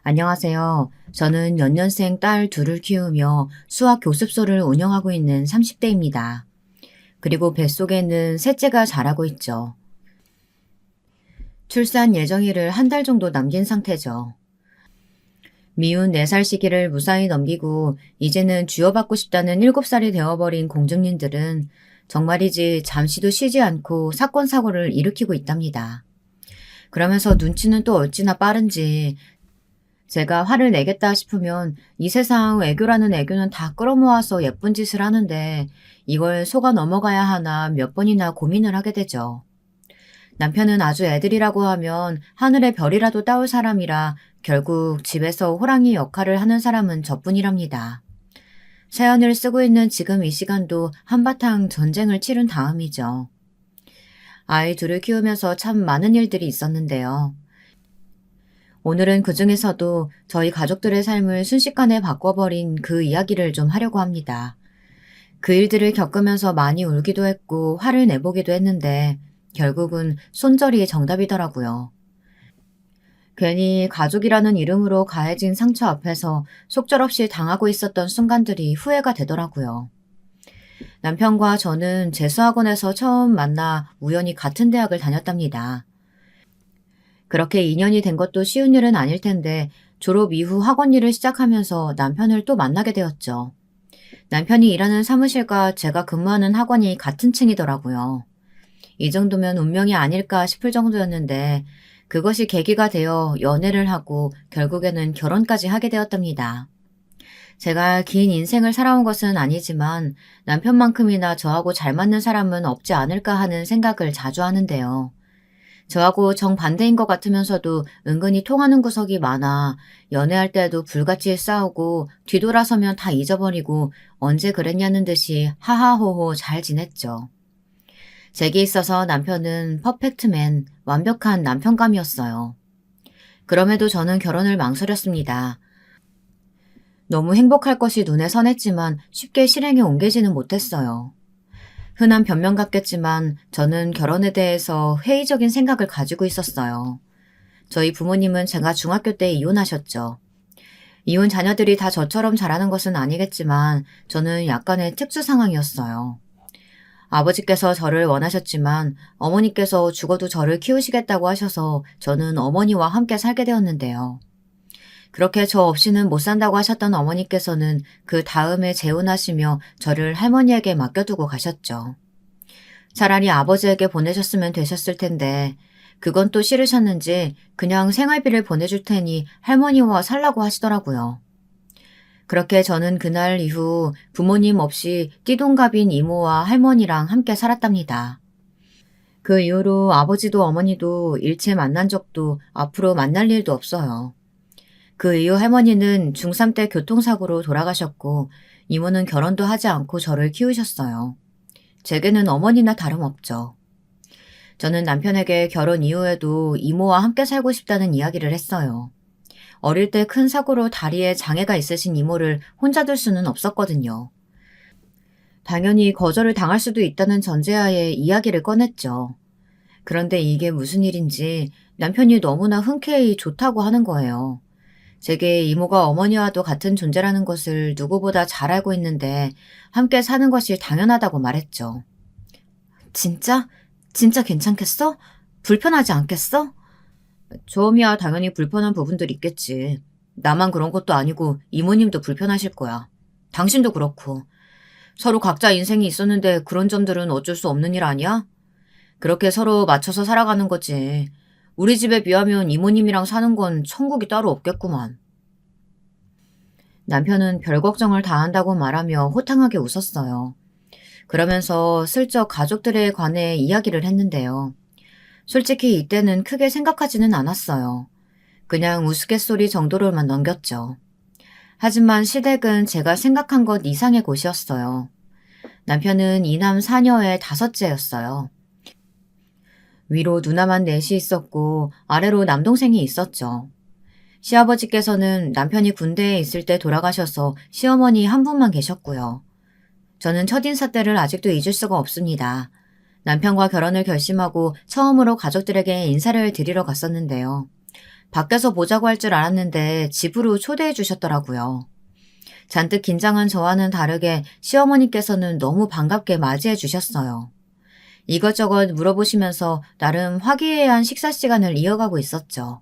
안녕하세요. 저는 연년생 딸 둘을 키우며 수학 교습소를 운영하고 있는 30대입니다. 그리고 뱃속에는 셋째가 자라고 있죠. 출산 예정일을 한 달 정도 남긴 상태죠. 미운 4살 시기를 무사히 넘기고 이제는 쥐어받고 싶다는 7살이 되어버린 공주님들은 정말이지 잠시도 쉬지 않고 사건 사고를 일으키고 있답니다. 그러면서 눈치는 또 어찌나 빠른지 제가 화를 내겠다 싶으면 이 세상 애교라는 애교는 다 끌어모아서 예쁜 짓을 하는데 이걸 속아 넘어가야 하나 몇 번이나 고민을 하게 되죠. 남편은 아주 애들이라고 하면 하늘의 별이라도 따올 사람이라 결국 집에서 호랑이 역할을 하는 사람은 저뿐이랍니다. 사연을 쓰고 있는 지금 이 시간도 한바탕 전쟁을 치른 다음이죠. 아이 둘을 키우면서 참 많은 일들이 있었는데요. 오늘은 그중에서도 저희 가족들의 삶을 순식간에 바꿔버린 그 이야기를 좀 하려고 합니다. 그 일들을 겪으면서 많이 울기도 했고 화를 내보기도 했는데 결국은 손절이 정답이더라고요. 괜히 가족이라는 이름으로 가해진 상처 앞에서 속절없이 당하고 있었던 순간들이 후회가 되더라고요. 남편과 저는 재수학원에서 처음 만나 우연히 같은 대학을 다녔답니다. 그렇게 인연이 된 것도 쉬운 일은 아닐 텐데 졸업 이후 학원 일을 시작하면서 남편을 또 만나게 되었죠. 남편이 일하는 사무실과 제가 근무하는 학원이 같은 층이더라고요. 이 정도면 운명이 아닐까 싶을 정도였는데 그것이 계기가 되어 연애를 하고 결국에는 결혼까지 하게 되었답니다. 제가 긴 인생을 살아온 것은 아니지만 남편만큼이나 저하고 잘 맞는 사람은 없지 않을까 하는 생각을 자주 하는데요. 저하고 정반대인 것 같으면서도 은근히 통하는 구석이 많아 연애할 때도 불같이 싸우고 뒤돌아서면 다 잊어버리고 언제 그랬냐는 듯이 하하호호 잘 지냈죠. 제게 있어서 남편은 퍼펙트맨, 완벽한 남편감이었어요. 그럼에도 저는 결혼을 망설였습니다. 너무 행복할 것이 눈에 선했지만 쉽게 실행에 옮기지는 못했어요. 흔한 변명 같겠지만 저는 결혼에 대해서 회의적인 생각을 가지고 있었어요. 저희 부모님은 제가 중학교 때 이혼하셨죠. 이혼 자녀들이 다 저처럼 자라는 것은 아니겠지만 저는 약간의 특수 상황이었어요. 아버지께서 저를 원하셨지만 어머니께서 죽어도 저를 키우시겠다고 하셔서 저는 어머니와 함께 살게 되었는데요. 그렇게 저 없이는 못 산다고 하셨던 어머니께서는 그 다음에 재혼하시며 저를 할머니에게 맡겨두고 가셨죠. 차라리 아버지에게 보내셨으면 되셨을 텐데 그건 또 싫으셨는지 그냥 생활비를 보내줄 테니 할머니와 살라고 하시더라고요. 그렇게 저는 그날 이후 부모님 없이 띠동갑인 이모와 할머니랑 함께 살았답니다. 그 이후로 아버지도 어머니도 일체 만난 적도 앞으로 만날 일도 없어요. 그 이후 할머니는 중3 때 교통사고로 돌아가셨고 이모는 결혼도 하지 않고 저를 키우셨어요. 제게는 어머니나 다름없죠. 저는 남편에게 결혼 이후에도 이모와 함께 살고 싶다는 이야기를 했어요. 어릴 때 큰 사고로 다리에 장애가 있으신 이모를 혼자 둘 수는 없었거든요. 당연히 거절을 당할 수도 있다는 전제하에 이야기를 꺼냈죠. 그런데 이게 무슨 일인지 남편이 너무나 흔쾌히 좋다고 하는 거예요. 제게 이모가 어머니와도 같은 존재라는 것을 누구보다 잘 알고 있는데 함께 사는 것이 당연하다고 말했죠. 진짜? 진짜 괜찮겠어? 불편하지 않겠어? 처음이야 당연히 불편한 부분들 있겠지. 나만 그런 것도 아니고 이모님도 불편하실 거야. 당신도 그렇고. 서로 각자 인생이 있었는데 그런 점들은 어쩔 수 없는 일 아니야? 그렇게 서로 맞춰서 살아가는 거지. 우리 집에 비하면 이모님이랑 사는 건 천국이 따로 없겠구만. 남편은 별 걱정을 다 한다고 말하며 호탕하게 웃었어요. 그러면서 슬쩍 가족들에 관해 이야기를 했는데요. 솔직히 이때는 크게 생각하지는 않았어요. 그냥 우스갯소리 정도로만 넘겼죠. 하지만 시댁은 제가 생각한 것 이상의 곳이었어요. 남편은 이남 사녀의 5째였어요. 위로 누나만 넷이 있었고 아래로 남동생이 있었죠. 시아버지께서는 남편이 군대에 있을 때 돌아가셔서 시어머니 한 분만 계셨고요. 저는 첫인사 때를 아직도 잊을 수가 없습니다. 남편과 결혼을 결심하고 처음으로 가족들에게 인사를 드리러 갔었는데요. 밖에서 보자고 할 줄 알았는데 집으로 초대해 주셨더라고요. 잔뜩 긴장한 저와는 다르게 시어머니께서는 너무 반갑게 맞이해 주셨어요. 이것저것 물어보시면서 나름 화기애애한 식사 시간을 이어가고 있었죠.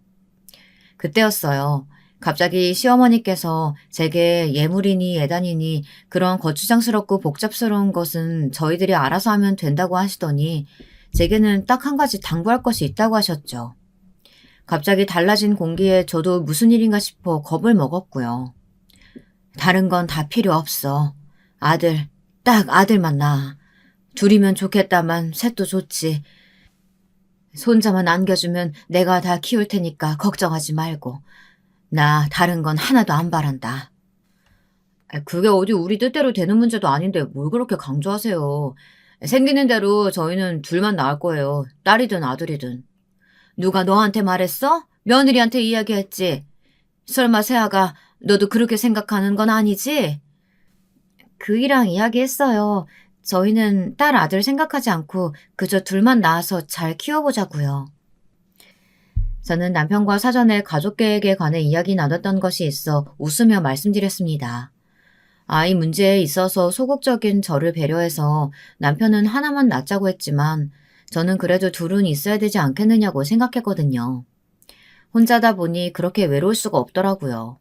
그때였어요. 갑자기 시어머니께서 제게 예물이니 예단이니 그런 거추장스럽고 복잡스러운 것은 저희들이 알아서 하면 된다고 하시더니 제게는 딱 한 가지 당부할 것이 있다고 하셨죠. 갑자기 달라진 공기에 저도 무슨 일인가 싶어 겁을 먹었고요. 다른 건 다 필요 없어. 아들, 딱 아들만 낳아. 둘이면 좋겠다만 셋도 좋지. 손자만 안겨주면 내가 다 키울 테니까 걱정하지 말고. 나 다른 건 하나도 안 바란다. 그게 어디 우리 뜻대로 되는 문제도 아닌데 뭘 그렇게 강조하세요. 생기는 대로 저희는 둘만 낳을 거예요. 딸이든 아들이든. 누가 너한테 말했어? 며느리한테 이야기했지. 설마 세아가 너도 그렇게 생각하는 건 아니지? 그이랑 이야기했어요. 저희는 딸 아들 생각하지 않고 그저 둘만 낳아서 잘 키워보자고요. 저는 남편과 사전에 가족 계획에 관해 이야기 나눴던 것이 있어 웃으며 말씀드렸습니다. 아이 문제에 있어서 소극적인 저를 배려해서 남편은 하나만 낳자고 했지만 저는 그래도 둘은 있어야 되지 않겠느냐고 생각했거든요. 혼자다 보니 그렇게 외로울 수가 없더라고요.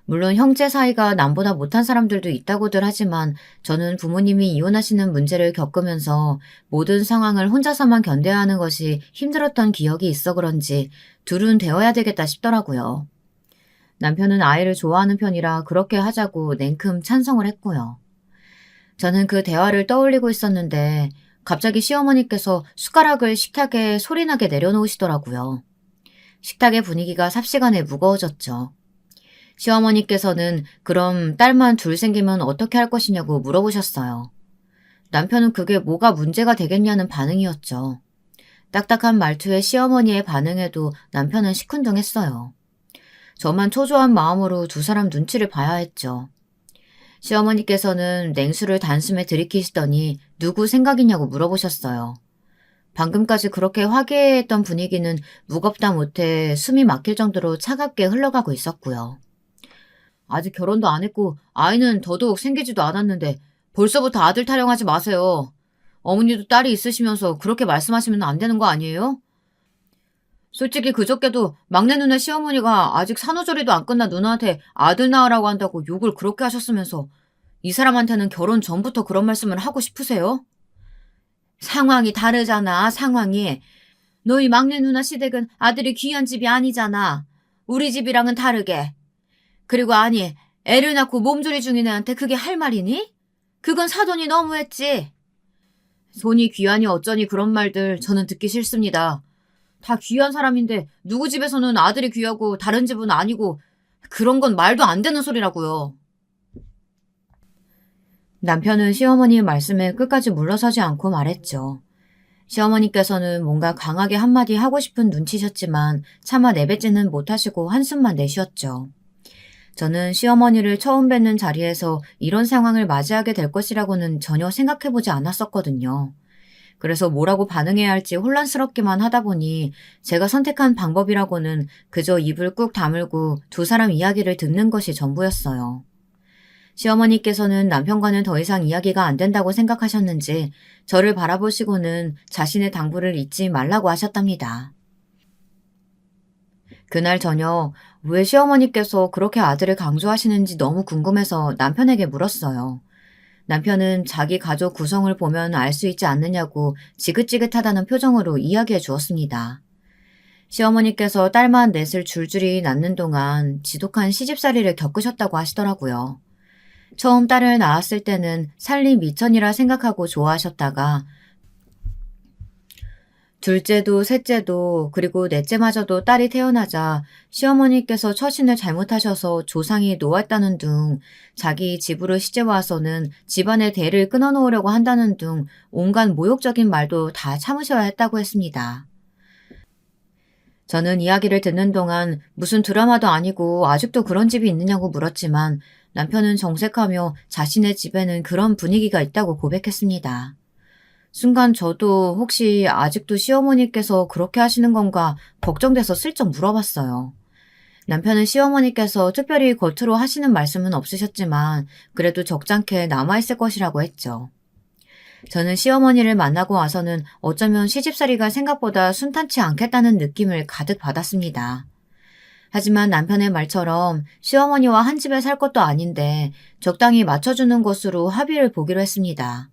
물론 형제 사이가 남보다 못한 사람들도 있다고들 하지만 저는 부모님이 이혼하시는 문제를 겪으면서 모든 상황을 혼자서만 견뎌야 하는 것이 힘들었던 기억이 있어 그런지 둘은 되어야 되겠다 싶더라고요. 남편은 아이를 좋아하는 편이라 그렇게 하자고 냉큼 찬성을 했고요. 저는 그 대화를 떠올리고 있었는데 갑자기 시어머니께서 숟가락을 식탁에 소리나게 내려놓으시더라고요. 식탁의 분위기가 삽시간에 무거워졌죠. 시어머니께서는 그럼 딸만 둘 생기면 어떻게 할 것이냐고 물어보셨어요. 남편은 그게 뭐가 문제가 되겠냐는 반응이었죠. 딱딱한 말투에 시어머니의 반응에도 남편은 시큰둥했어요. 저만 초조한 마음으로 두 사람 눈치를 봐야 했죠. 시어머니께서는 냉수를 단숨에 들이키시더니 누구 생각이냐고 물어보셨어요. 방금까지 그렇게 화기애애했던 분위기는 무겁다 못해 숨이 막힐 정도로 차갑게 흘러가고 있었고요. 아직 결혼도 안 했고 아이는 더더욱 생기지도 않았는데 벌써부터 아들 타령하지 마세요. 어머니도 딸이 있으시면서 그렇게 말씀하시면 안 되는 거 아니에요? 솔직히 그저께도 막내 누나 시어머니가 아직 산후조리도 안 끝난 누나한테 아들 낳으라고 한다고 욕을 그렇게 하셨으면서 이 사람한테는 결혼 전부터 그런 말씀을 하고 싶으세요? 상황이 다르잖아, 상황이. 너희 막내 누나 시댁은 아들이 귀한 집이 아니잖아. 우리 집이랑은 다르게. 그리고 아니, 애를 낳고 몸조리 중인 애한테 그게 할 말이니? 그건 사돈이 너무했지. 손이 귀하니 어쩌니 그런 말들 저는 듣기 싫습니다. 다 귀한 사람인데 누구 집에서는 아들이 귀하고 다른 집은 아니고 그런 건 말도 안 되는 소리라고요. 남편은 시어머니의 말씀에 끝까지 물러서지 않고 말했죠. 시어머니께서는 뭔가 강하게 한마디 하고 싶은 눈치셨지만 차마 내뱉지는 못하시고 한숨만 내쉬었죠. 저는 시어머니를 처음 뵙는 자리에서 이런 상황을 맞이하게 될 것이라고는 전혀 생각해보지 않았었거든요. 그래서 뭐라고 반응해야 할지 혼란스럽기만 하다 보니 제가 선택한 방법이라고는 그저 입을 꾹 다물고 두 사람 이야기를 듣는 것이 전부였어요. 시어머니께서는 남편과는 더 이상 이야기가 안 된다고 생각하셨는지 저를 바라보시고는 자신의 당부를 잊지 말라고 하셨답니다. 그날 저녁 왜 시어머니께서 그렇게 아들을 강조하시는지 너무 궁금해서 남편에게 물었어요. 남편은 자기 가족 구성을 보면 알 수 있지 않느냐고 지긋지긋하다는 표정으로 이야기해 주었습니다. 시어머니께서 딸만 넷을 줄줄이 낳는 동안 지독한 시집살이를 겪으셨다고 하시더라고요. 처음 딸을 낳았을 때는 살림 미천이라 생각하고 좋아하셨다가 둘째도 셋째도 그리고 넷째마저도 딸이 태어나자 시어머니께서 처신을 잘못하셔서 조상이 노았다는 둥 자기 집으로 시집와서는 집안의 대를 끊어놓으려고 한다는 둥 온갖 모욕적인 말도 다 참으셔야 했다고 했습니다. 저는 이야기를 듣는 동안 무슨 드라마도 아니고 아직도 그런 집이 있느냐고 물었지만 남편은 정색하며 자신의 집에는 그런 분위기가 있다고 고백했습니다. 순간 저도 혹시 아직도 시어머니께서 그렇게 하시는 건가 걱정돼서 슬쩍 물어봤어요. 남편은 시어머니께서 특별히 겉으로 하시는 말씀은 없으셨지만 그래도 적잖게 남아있을 것이라고 했죠. 저는 시어머니를 만나고 와서는 어쩌면 시집살이가 생각보다 순탄치 않겠다는 느낌을 가득 받았습니다. 하지만 남편의 말처럼 시어머니와 한 집에 살 것도 아닌데 적당히 맞춰주는 것으로 합의를 보기로 했습니다.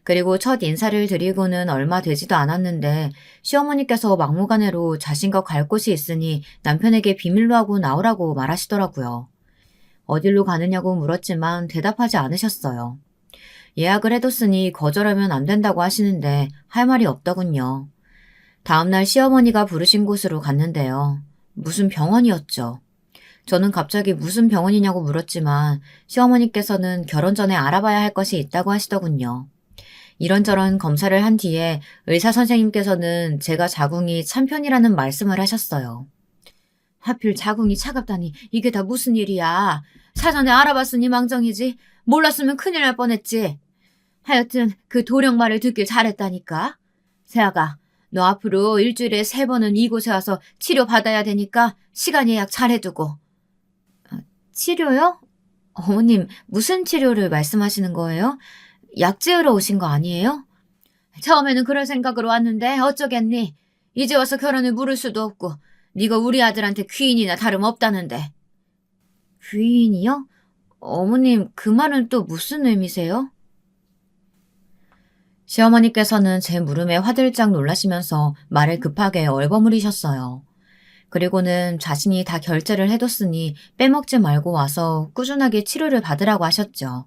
그리고 첫 인사를 드리고는 얼마 되지도 않았는데 시어머니께서 막무가내로 자신과 갈 곳이 있으니 남편에게 비밀로 하고 나오라고 말하시더라고요. 어디로 가느냐고 물었지만 대답하지 않으셨어요. 예약을 해뒀으니 거절하면 안 된다고 하시는데 할 말이 없더군요. 다음날 시어머니가 부르신 곳으로 갔는데요. 무슨 병원이었죠. 저는 갑자기 무슨 병원이냐고 물었지만 시어머니께서는 결혼 전에 알아봐야 할 것이 있다고 하시더군요. 이런저런 검사를 한 뒤에 의사 선생님께서는 제가 자궁이 참편이라는 말씀을 하셨어요. 하필 자궁이 차갑다니 이게 다 무슨 일이야. 사전에 알아봤으니 망정이지. 몰랐으면 큰일 날 뻔했지. 하여튼 그 도령 말을 듣길 잘했다니까. 세아가 너 앞으로 일주일에 3번은 이곳에 와서 치료받아야 되니까 시간 예약 잘 해두고. 치료요? 어머님 무슨 치료를 말씀하시는 거예요? 약 지으러 오신 거 아니에요? 처음에는 그럴 생각으로 왔는데 어쩌겠니? 이제 와서 결혼을 물을 수도 없고 네가 우리 아들한테 귀인이나 다름없다는데. 귀인이요? 어머님 그 말은 또 무슨 의미세요? 시어머니께서는 제 물음에 화들짝 놀라시면서 말을 급하게 얼버무리셨어요. 그리고는 자신이 다 결제를 해뒀으니 빼먹지 말고 와서 꾸준하게 치료를 받으라고 하셨죠.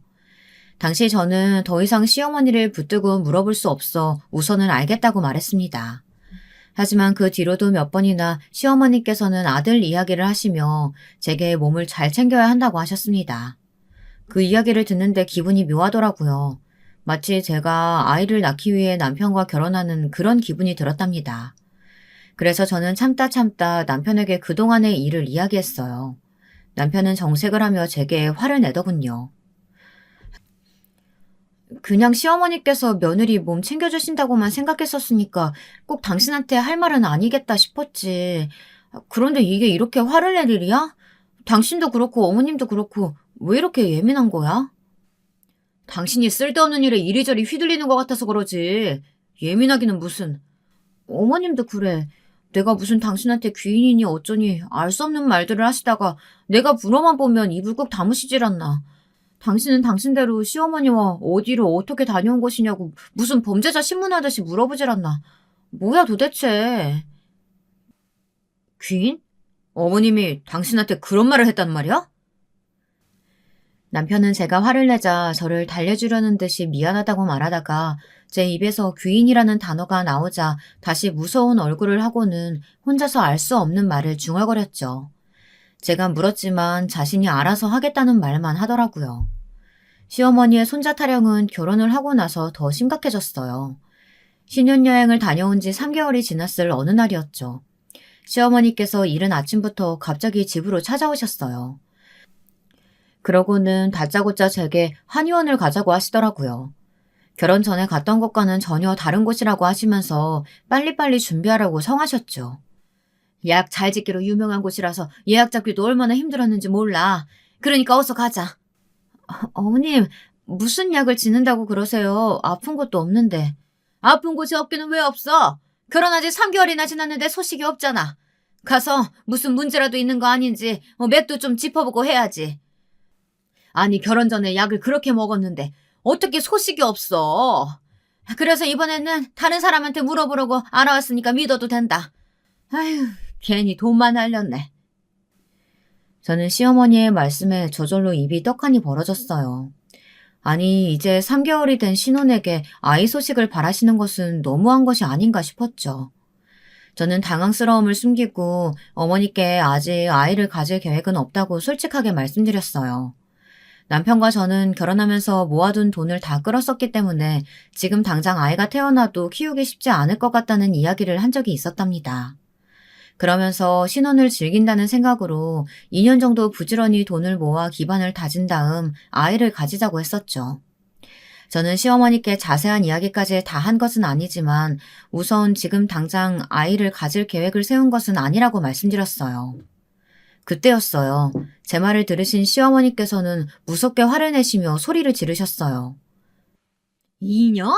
당시 저는 더 이상 시어머니를 붙들고 물어볼 수 없어 우선은 알겠다고 말했습니다. 하지만 그 뒤로도 몇 번이나 시어머니께서는 아들 이야기를 하시며 제게 몸을 잘 챙겨야 한다고 하셨습니다. 그 이야기를 듣는데 기분이 묘하더라고요. 마치 제가 아이를 낳기 위해 남편과 결혼하는 그런 기분이 들었답니다. 그래서 저는 참다 남편에게 그동안의 일을 이야기했어요. 남편은 정색을 하며 제게 화를 내더군요. 그냥 시어머니께서 며느리 몸 챙겨주신다고만 생각했었으니까 꼭 당신한테 할 말은 아니겠다 싶었지. 그런데 이게 이렇게 화를 낼 일이야? 당신도 그렇고 어머님도 그렇고 왜 이렇게 예민한 거야? 당신이 쓸데없는 일에 이리저리 휘둘리는 것 같아서 그러지. 예민하기는 무슨. 어머님도 그래. 내가 무슨 당신한테 귀인이니 어쩌니 알 수 없는 말들을 하시다가 내가 물어만 보면 입을 꾹 다무시질 않나. 당신은 당신대로 시어머니와 어디로 어떻게 다녀온 것이냐고 무슨 범죄자 신문하듯이 물어보질 않나. 뭐야 도대체. 귀인? 어머님이 당신한테 그런 말을 했단 말이야? 남편은 제가 화를 내자 저를 달래주려는 듯이 미안하다고 말하다가 제 입에서 귀인이라는 단어가 나오자 다시 무서운 얼굴을 하고는 혼자서 알 수 없는 말을 중얼거렸죠. 제가 물었지만 자신이 알아서 하겠다는 말만 하더라고요. 시어머니의 손자 타령은 결혼을 하고 나서 더 심각해졌어요. 신혼여행을 다녀온 지 3개월이 지났을 어느 날이었죠. 시어머니께서 이른 아침부터 갑자기 집으로 찾아오셨어요. 그러고는 다짜고짜 제게 한의원을 가자고 하시더라고요. 결혼 전에 갔던 곳과는 전혀 다른 곳이라고 하시면서 빨리빨리 준비하라고 성하셨죠. 예약 잘 짓기로 유명한 곳이라서 예약 잡기도 얼마나 힘들었는지 몰라. 그러니까 어서 가자. 어머님, 무슨 약을 짓는다고 그러세요? 아픈 곳도 없는데. 아픈 곳이 없기는 왜 없어? 결혼한 지 3개월이나 지났는데 소식이 없잖아. 가서 무슨 문제라도 있는 거 아닌지 맥도 좀 짚어보고 해야지. 아니 결혼 전에 약을 그렇게 먹었는데 어떻게 소식이 없어. 그래서 이번에는 다른 사람한테 물어보려고 알아왔으니까 믿어도 된다. 아휴 괜히 돈만 날렸네. 저는 시어머니의 말씀에 저절로 입이 떡하니 벌어졌어요. 아니 이제 3개월이 된 신혼에게 아이 소식을 바라시는 것은 너무한 것이 아닌가 싶었죠. 저는 당황스러움을 숨기고 어머니께 아직 아이를 가질 계획은 없다고 솔직하게 말씀드렸어요. 남편과 저는 결혼하면서 모아둔 돈을 다 끌었었기 때문에 지금 당장 아이가 태어나도 키우기 쉽지 않을 것 같다는 이야기를 한 적이 있었답니다. 그러면서 신혼을 즐긴다는 생각으로 2년 정도 부지런히 돈을 모아 기반을 다진 다음 아이를 가지자고 했었죠. 저는 시어머니께 자세한 이야기까지 다 한 것은 아니지만 우선 지금 당장 아이를 가질 계획을 세운 것은 아니라고 말씀드렸어요. 그때였어요. 제 말을 들으신 시어머니께서는 무섭게 화를 내시며 소리를 지르셨어요. 2년?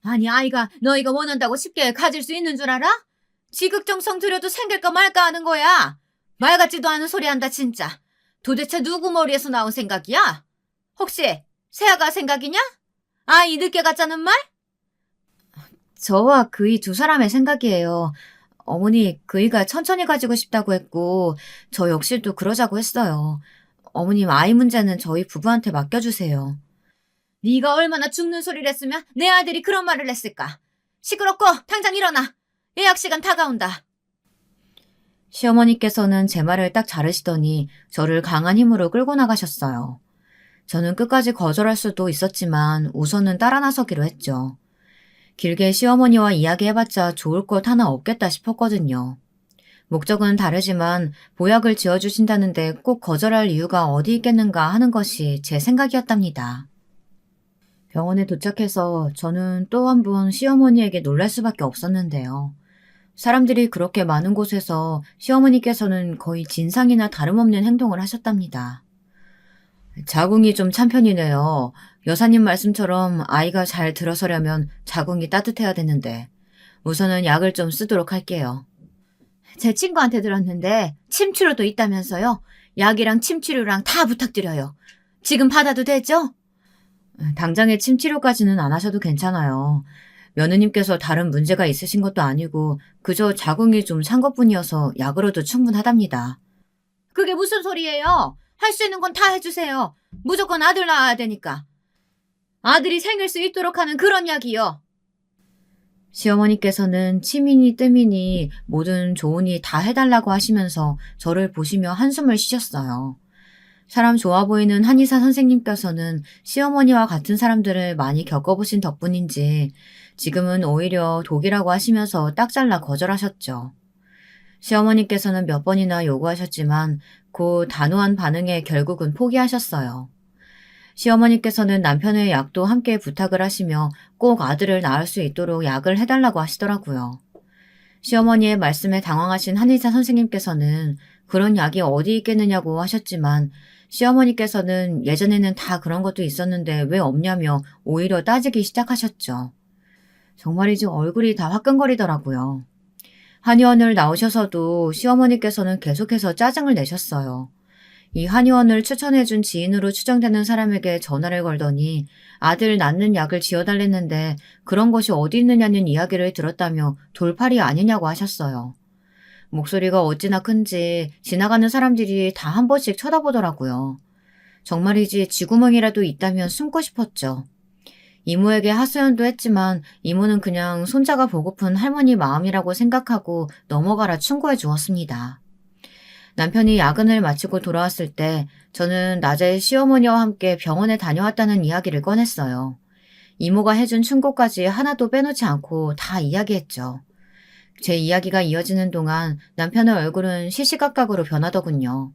아니 아이가 너희가 원한다고 쉽게 가질 수 있는 줄 알아? 지극정성 들여도 생길까 말까 하는 거야. 말 같지도 않은 소리 한다 진짜. 도대체 누구 머리에서 나온 생각이야? 혹시 세아가 생각이냐? 아이 늦게 갖자는 말? 저와 그이 두 사람의 생각이에요. 어머니 그이가 천천히 가지고 싶다고 했고 저 역시도 그러자고 했어요. 어머님 아이 문제는 저희 부부한테 맡겨주세요. 네가 얼마나 죽는 소리를 했으면 내 아들이 그런 말을 했을까? 시끄럽고 당장 일어나. 예약 시간 다가온다. 시어머니께서는 제 말을 딱 자르시더니 저를 강한 힘으로 끌고 나가셨어요. 저는 끝까지 거절할 수도 있었지만 우선은 따라 나서기로 했죠. 길게 시어머니와 이야기해봤자 좋을 것 하나 없겠다 싶었거든요. 목적은 다르지만 보약을 지어주신다는데 꼭 거절할 이유가 어디 있겠는가 하는 것이 제 생각이었답니다. 병원에 도착해서 저는 또 한 번 시어머니에게 놀랄 수밖에 없었는데요. 사람들이 그렇게 많은 곳에서 시어머니께서는 거의 진상이나 다름없는 행동을 하셨답니다. 자궁이 좀 찬 편이네요. 여사님 말씀처럼 아이가 잘 들어서려면 자궁이 따뜻해야 되는데 우선은 약을 좀 쓰도록 할게요. 제 친구한테 들었는데 침치료도 있다면서요. 약이랑 침치료랑 다 부탁드려요. 지금 받아도 되죠? 당장의 침치료까지는 안 하셔도 괜찮아요. 며느님께서 다른 문제가 있으신 것도 아니고 그저 자궁이 좀 찬 것뿐이어서 약으로도 충분하답니다. 그게 무슨 소리예요? 할 수 있는 건 다 해주세요. 무조건 아들 낳아야 되니까. 아들이 생길 수 있도록 하는 그런 약이요. 시어머니께서는 치미니 뜨미니 뭐든 좋으니 다 해달라고 하시면서 저를 보시며 한숨을 쉬셨어요. 사람 좋아 보이는 한의사 선생님께서는 시어머니와 같은 사람들을 많이 겪어보신 덕분인지 지금은 오히려 독이라고 하시면서 딱 잘라 거절하셨죠. 시어머니께서는 몇 번이나 요구하셨지만 그 단호한 반응에 결국은 포기하셨어요. 시어머니께서는 남편의 약도 함께 부탁을 하시며 꼭 아들을 낳을 수 있도록 약을 해달라고 하시더라고요. 시어머니의 말씀에 당황하신 한의사 선생님께서는 그런 약이 어디 있겠느냐고 하셨지만 시어머니께서는 예전에는 다 그런 것도 있었는데 왜 없냐며 오히려 따지기 시작하셨죠. 정말이지 얼굴이 다 화끈거리더라고요. 한의원을 나오셔서도 시어머니께서는 계속해서 짜증을 내셨어요. 이 한의원을 추천해준 지인으로 추정되는 사람에게 전화를 걸더니 아들 낳는 약을 지어달랬는데 그런 것이 어디 있느냐는 이야기를 들었다며 돌팔이 아니냐고 하셨어요. 목소리가 어찌나 큰지 지나가는 사람들이 다 한 번씩 쳐다보더라고요. 정말이지 쥐구멍이라도 있다면 숨고 싶었죠. 이모에게 하소연도 했지만 이모는 그냥 손자가 보고픈 할머니 마음이라고 생각하고 넘어가라 충고해 주었습니다. 남편이 야근을 마치고 돌아왔을 때 저는 낮에 시어머니와 함께 병원에 다녀왔다는 이야기를 꺼냈어요. 이모가 해준 충고까지 하나도 빼놓지 않고 다 이야기했죠. 제 이야기가 이어지는 동안 남편의 얼굴은 시시각각으로 변하더군요.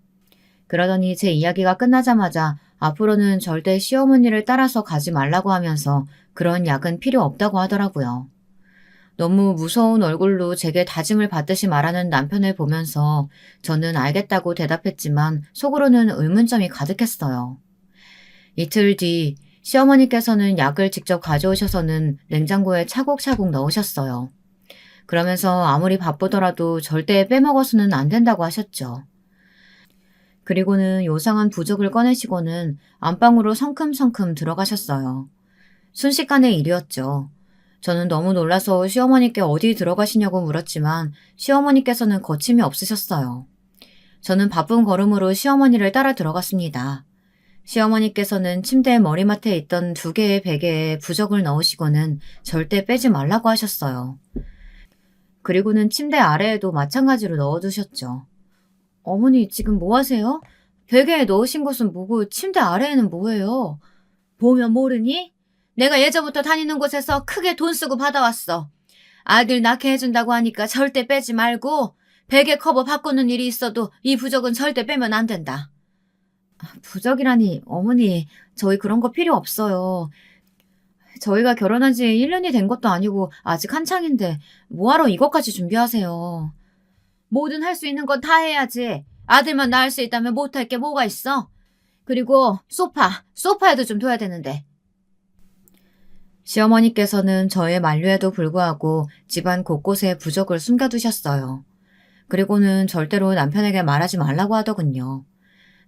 그러더니 제 이야기가 끝나자마자 앞으로는 절대 시어머니를 따라서 가지 말라고 하면서 그런 약은 필요 없다고 하더라고요. 너무 무서운 얼굴로 제게 다짐을 받듯이 말하는 남편을 보면서 저는 알겠다고 대답했지만 속으로는 의문점이 가득했어요. 이틀 뒤 시어머니께서는 약을 직접 가져오셔서는 냉장고에 차곡차곡 넣으셨어요. 그러면서 아무리 바쁘더라도 절대 빼먹어서는 안 된다고 하셨죠. 그리고는 요상한 부적을 꺼내시고는 안방으로 성큼성큼 들어가셨어요. 순식간의 일이었죠. 저는 너무 놀라서 시어머니께 어디 들어가시냐고 물었지만 시어머니께서는 거침이 없으셨어요. 저는 바쁜 걸음으로 시어머니를 따라 들어갔습니다. 시어머니께서는 침대 머리맡에 있던 2개의 베개에 부적을 넣으시고는 절대 빼지 말라고 하셨어요. 그리고는 침대 아래에도 마찬가지로 넣어두셨죠. 어머니 지금 뭐 하세요? 베개에 넣으신 것은 뭐고 침대 아래에는 뭐예요? 보면 모르니? 내가 예전부터 다니는 곳에서 크게 돈 쓰고 받아왔어. 아들 낳게 해준다고 하니까 절대 빼지 말고 베개 커버 바꾸는 일이 있어도 이 부적은 절대 빼면 안 된다. 부적이라니 어머니 저희 그런 거 필요 없어요. 저희가 결혼한 지 1년이 된 것도 아니고 아직 한창인데 뭐하러 이것까지 준비하세요. 뭐든 할 수 있는 건 다 해야지. 아들만 낳을 수 있다면 못할 게 뭐가 있어? 그리고 소파에도 좀 둬야 되는데. 시어머니께서는 저의 만류에도 불구하고 집안 곳곳에 부적을 숨겨두셨어요. 그리고는 절대로 남편에게 말하지 말라고 하더군요.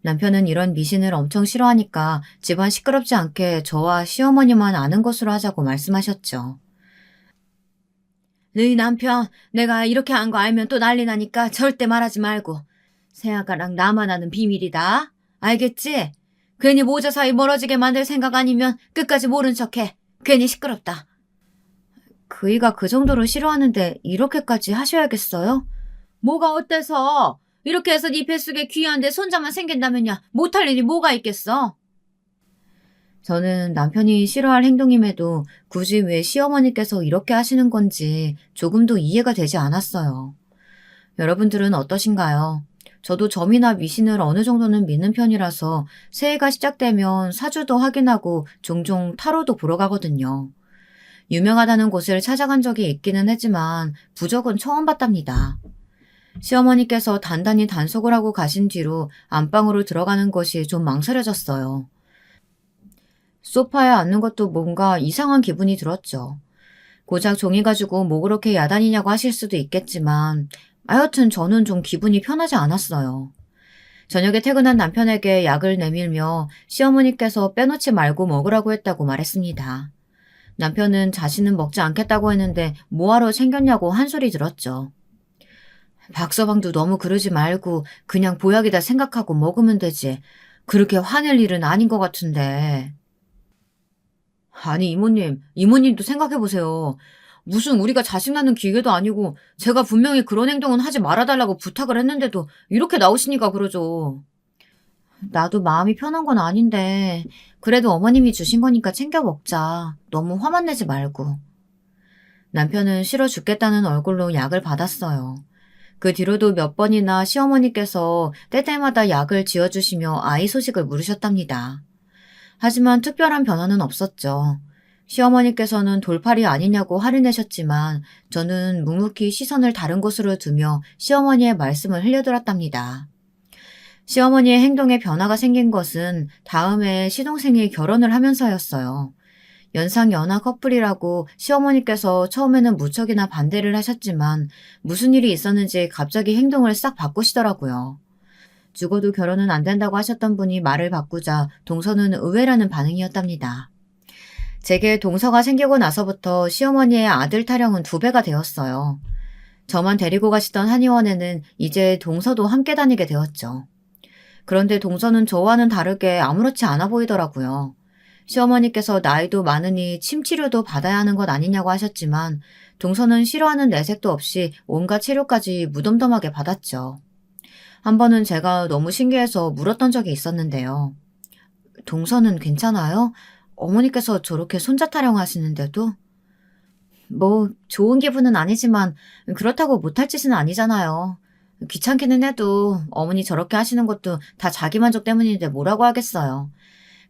남편은 이런 미신을 엄청 싫어하니까 집안 시끄럽지 않게 저와 시어머니만 아는 것으로 하자고 말씀하셨죠. 너희 남편 내가 이렇게 한 거 알면 또 난리 나니까 절대 말하지 말고. 새아가랑 나만 아는 비밀이다. 알겠지? 괜히 모자 사이 멀어지게 만들 생각 아니면 끝까지 모른 척해. 괜히 시끄럽다. 그이가 그 정도로 싫어하는데 이렇게까지 하셔야겠어요? 뭐가 어때서? 이렇게 해서 네 뱃속에 귀한 내 손자만 생긴다면야 못할 일이 뭐가 있겠어? 저는 남편이 싫어할 행동임에도 굳이 왜 시어머니께서 이렇게 하시는 건지 조금도 이해가 되지 않았어요. 여러분들은 어떠신가요? 저도 점이나 미신을 어느 정도는 믿는 편이라서 새해가 시작되면 사주도 확인하고 종종 타로도 보러 가거든요. 유명하다는 곳을 찾아간 적이 있기는 했지만 부적은 처음 봤답니다. 시어머니께서 단단히 단속을 하고 가신 뒤로 안방으로 들어가는 것이 좀 망설여졌어요. 소파에 앉는 것도 뭔가 이상한 기분이 들었죠. 고작 종이 가지고 뭐 그렇게 야단이냐고 하실 수도 있겠지만 하여튼 저는 좀 기분이 편하지 않았어요. 저녁에 퇴근한 남편에게 약을 내밀며 시어머니께서 빼놓지 말고 먹으라고 했다고 말했습니다. 남편은 자신은 먹지 않겠다고 했는데 뭐하러 챙겼냐고 한 소리 들었죠. 박서방도 너무 그러지 말고 그냥 보약이다 생각하고 먹으면 되지. 그렇게 화낼 일은 아닌 것 같은데. 아니 이모님도 생각해보세요. 무슨 우리가 자식 낳는 기계도 아니고 제가 분명히 그런 행동은 하지 말아달라고 부탁을 했는데도 이렇게 나오시니까 그러죠. 나도 마음이 편한 건 아닌데 그래도 어머님이 주신 거니까 챙겨 먹자. 너무 화만 내지 말고. 남편은 싫어 죽겠다는 얼굴로 약을 받았어요. 그 뒤로도 몇 번이나 시어머니께서 때때마다 약을 지어주시며 아이 소식을 물으셨답니다. 하지만 특별한 변화는 없었죠. 시어머니께서는 돌팔이 아니냐고 화를 내셨지만 저는 묵묵히 시선을 다른 곳으로 두며 시어머니의 말씀을 흘려들었답니다. 시어머니의 행동에 변화가 생긴 것은 다음해 시동생이 결혼을 하면서였어요. 연상연하 커플이라고 시어머니께서 처음에는 무척이나 반대를 하셨지만 무슨 일이 있었는지 갑자기 행동을 싹 바꾸시더라고요. 죽어도 결혼은 안 된다고 하셨던 분이 말을 바꾸자 동서는 의외라는 반응이었답니다. 제게 동서가 생기고 나서부터 시어머니의 아들 타령은 2배가 되었어요. 저만 데리고 가시던 한의원에는 이제 동서도 함께 다니게 되었죠. 그런데 동서는 저와는 다르게 아무렇지 않아 보이더라고요. 시어머니께서 나이도 많으니 침치료도 받아야 하는 것 아니냐고 하셨지만 동서는 싫어하는 내색도 없이 온갖 치료까지 무덤덤하게 받았죠. 한 번은 제가 너무 신기해서 물었던 적이 있었는데요. 동서는 괜찮아요? 어머니께서 저렇게 손자 타령하시는데도? 뭐 좋은 기분은 아니지만 그렇다고 못할 짓은 아니잖아요. 귀찮기는 해도 어머니 저렇게 하시는 것도 다 자기 만족 때문인데 뭐라고 하겠어요.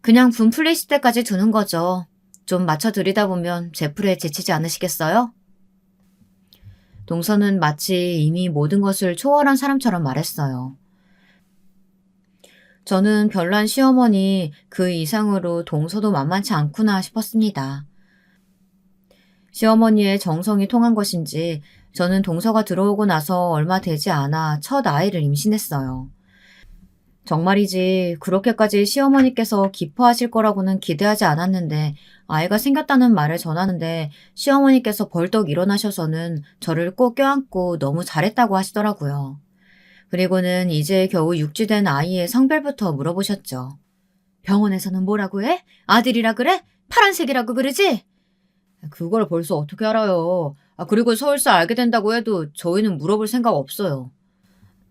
그냥 분 풀리실 때까지 두는 거죠. 좀 맞춰드리다 보면 제 풀에 지치지 않으시겠어요? 동서는 마치 이미 모든 것을 초월한 사람처럼 말했어요. 저는 별난 시어머니 그 이상으로 동서도 만만치 않구나 싶었습니다. 시어머니의 정성이 통한 것인지 저는 동서가 들어오고 나서 얼마 되지 않아 첫 아이를 임신했어요. 정말이지 그렇게까지 시어머니께서 기뻐하실 거라고는 기대하지 않았는데 아이가 생겼다는 말을 전하는데 시어머니께서 벌떡 일어나셔서는 저를 꼭 껴안고 너무 잘했다고 하시더라고요. 그리고는 이제 겨우 6주 된 아이의 성별부터 물어보셨죠. 병원에서는 뭐라고 해? 아들이라 그래? 파란색이라고 그러지? 그걸 벌써 어떻게 알아요? 그리고 서울서 알게 된다고 해도 저희는 물어볼 생각 없어요.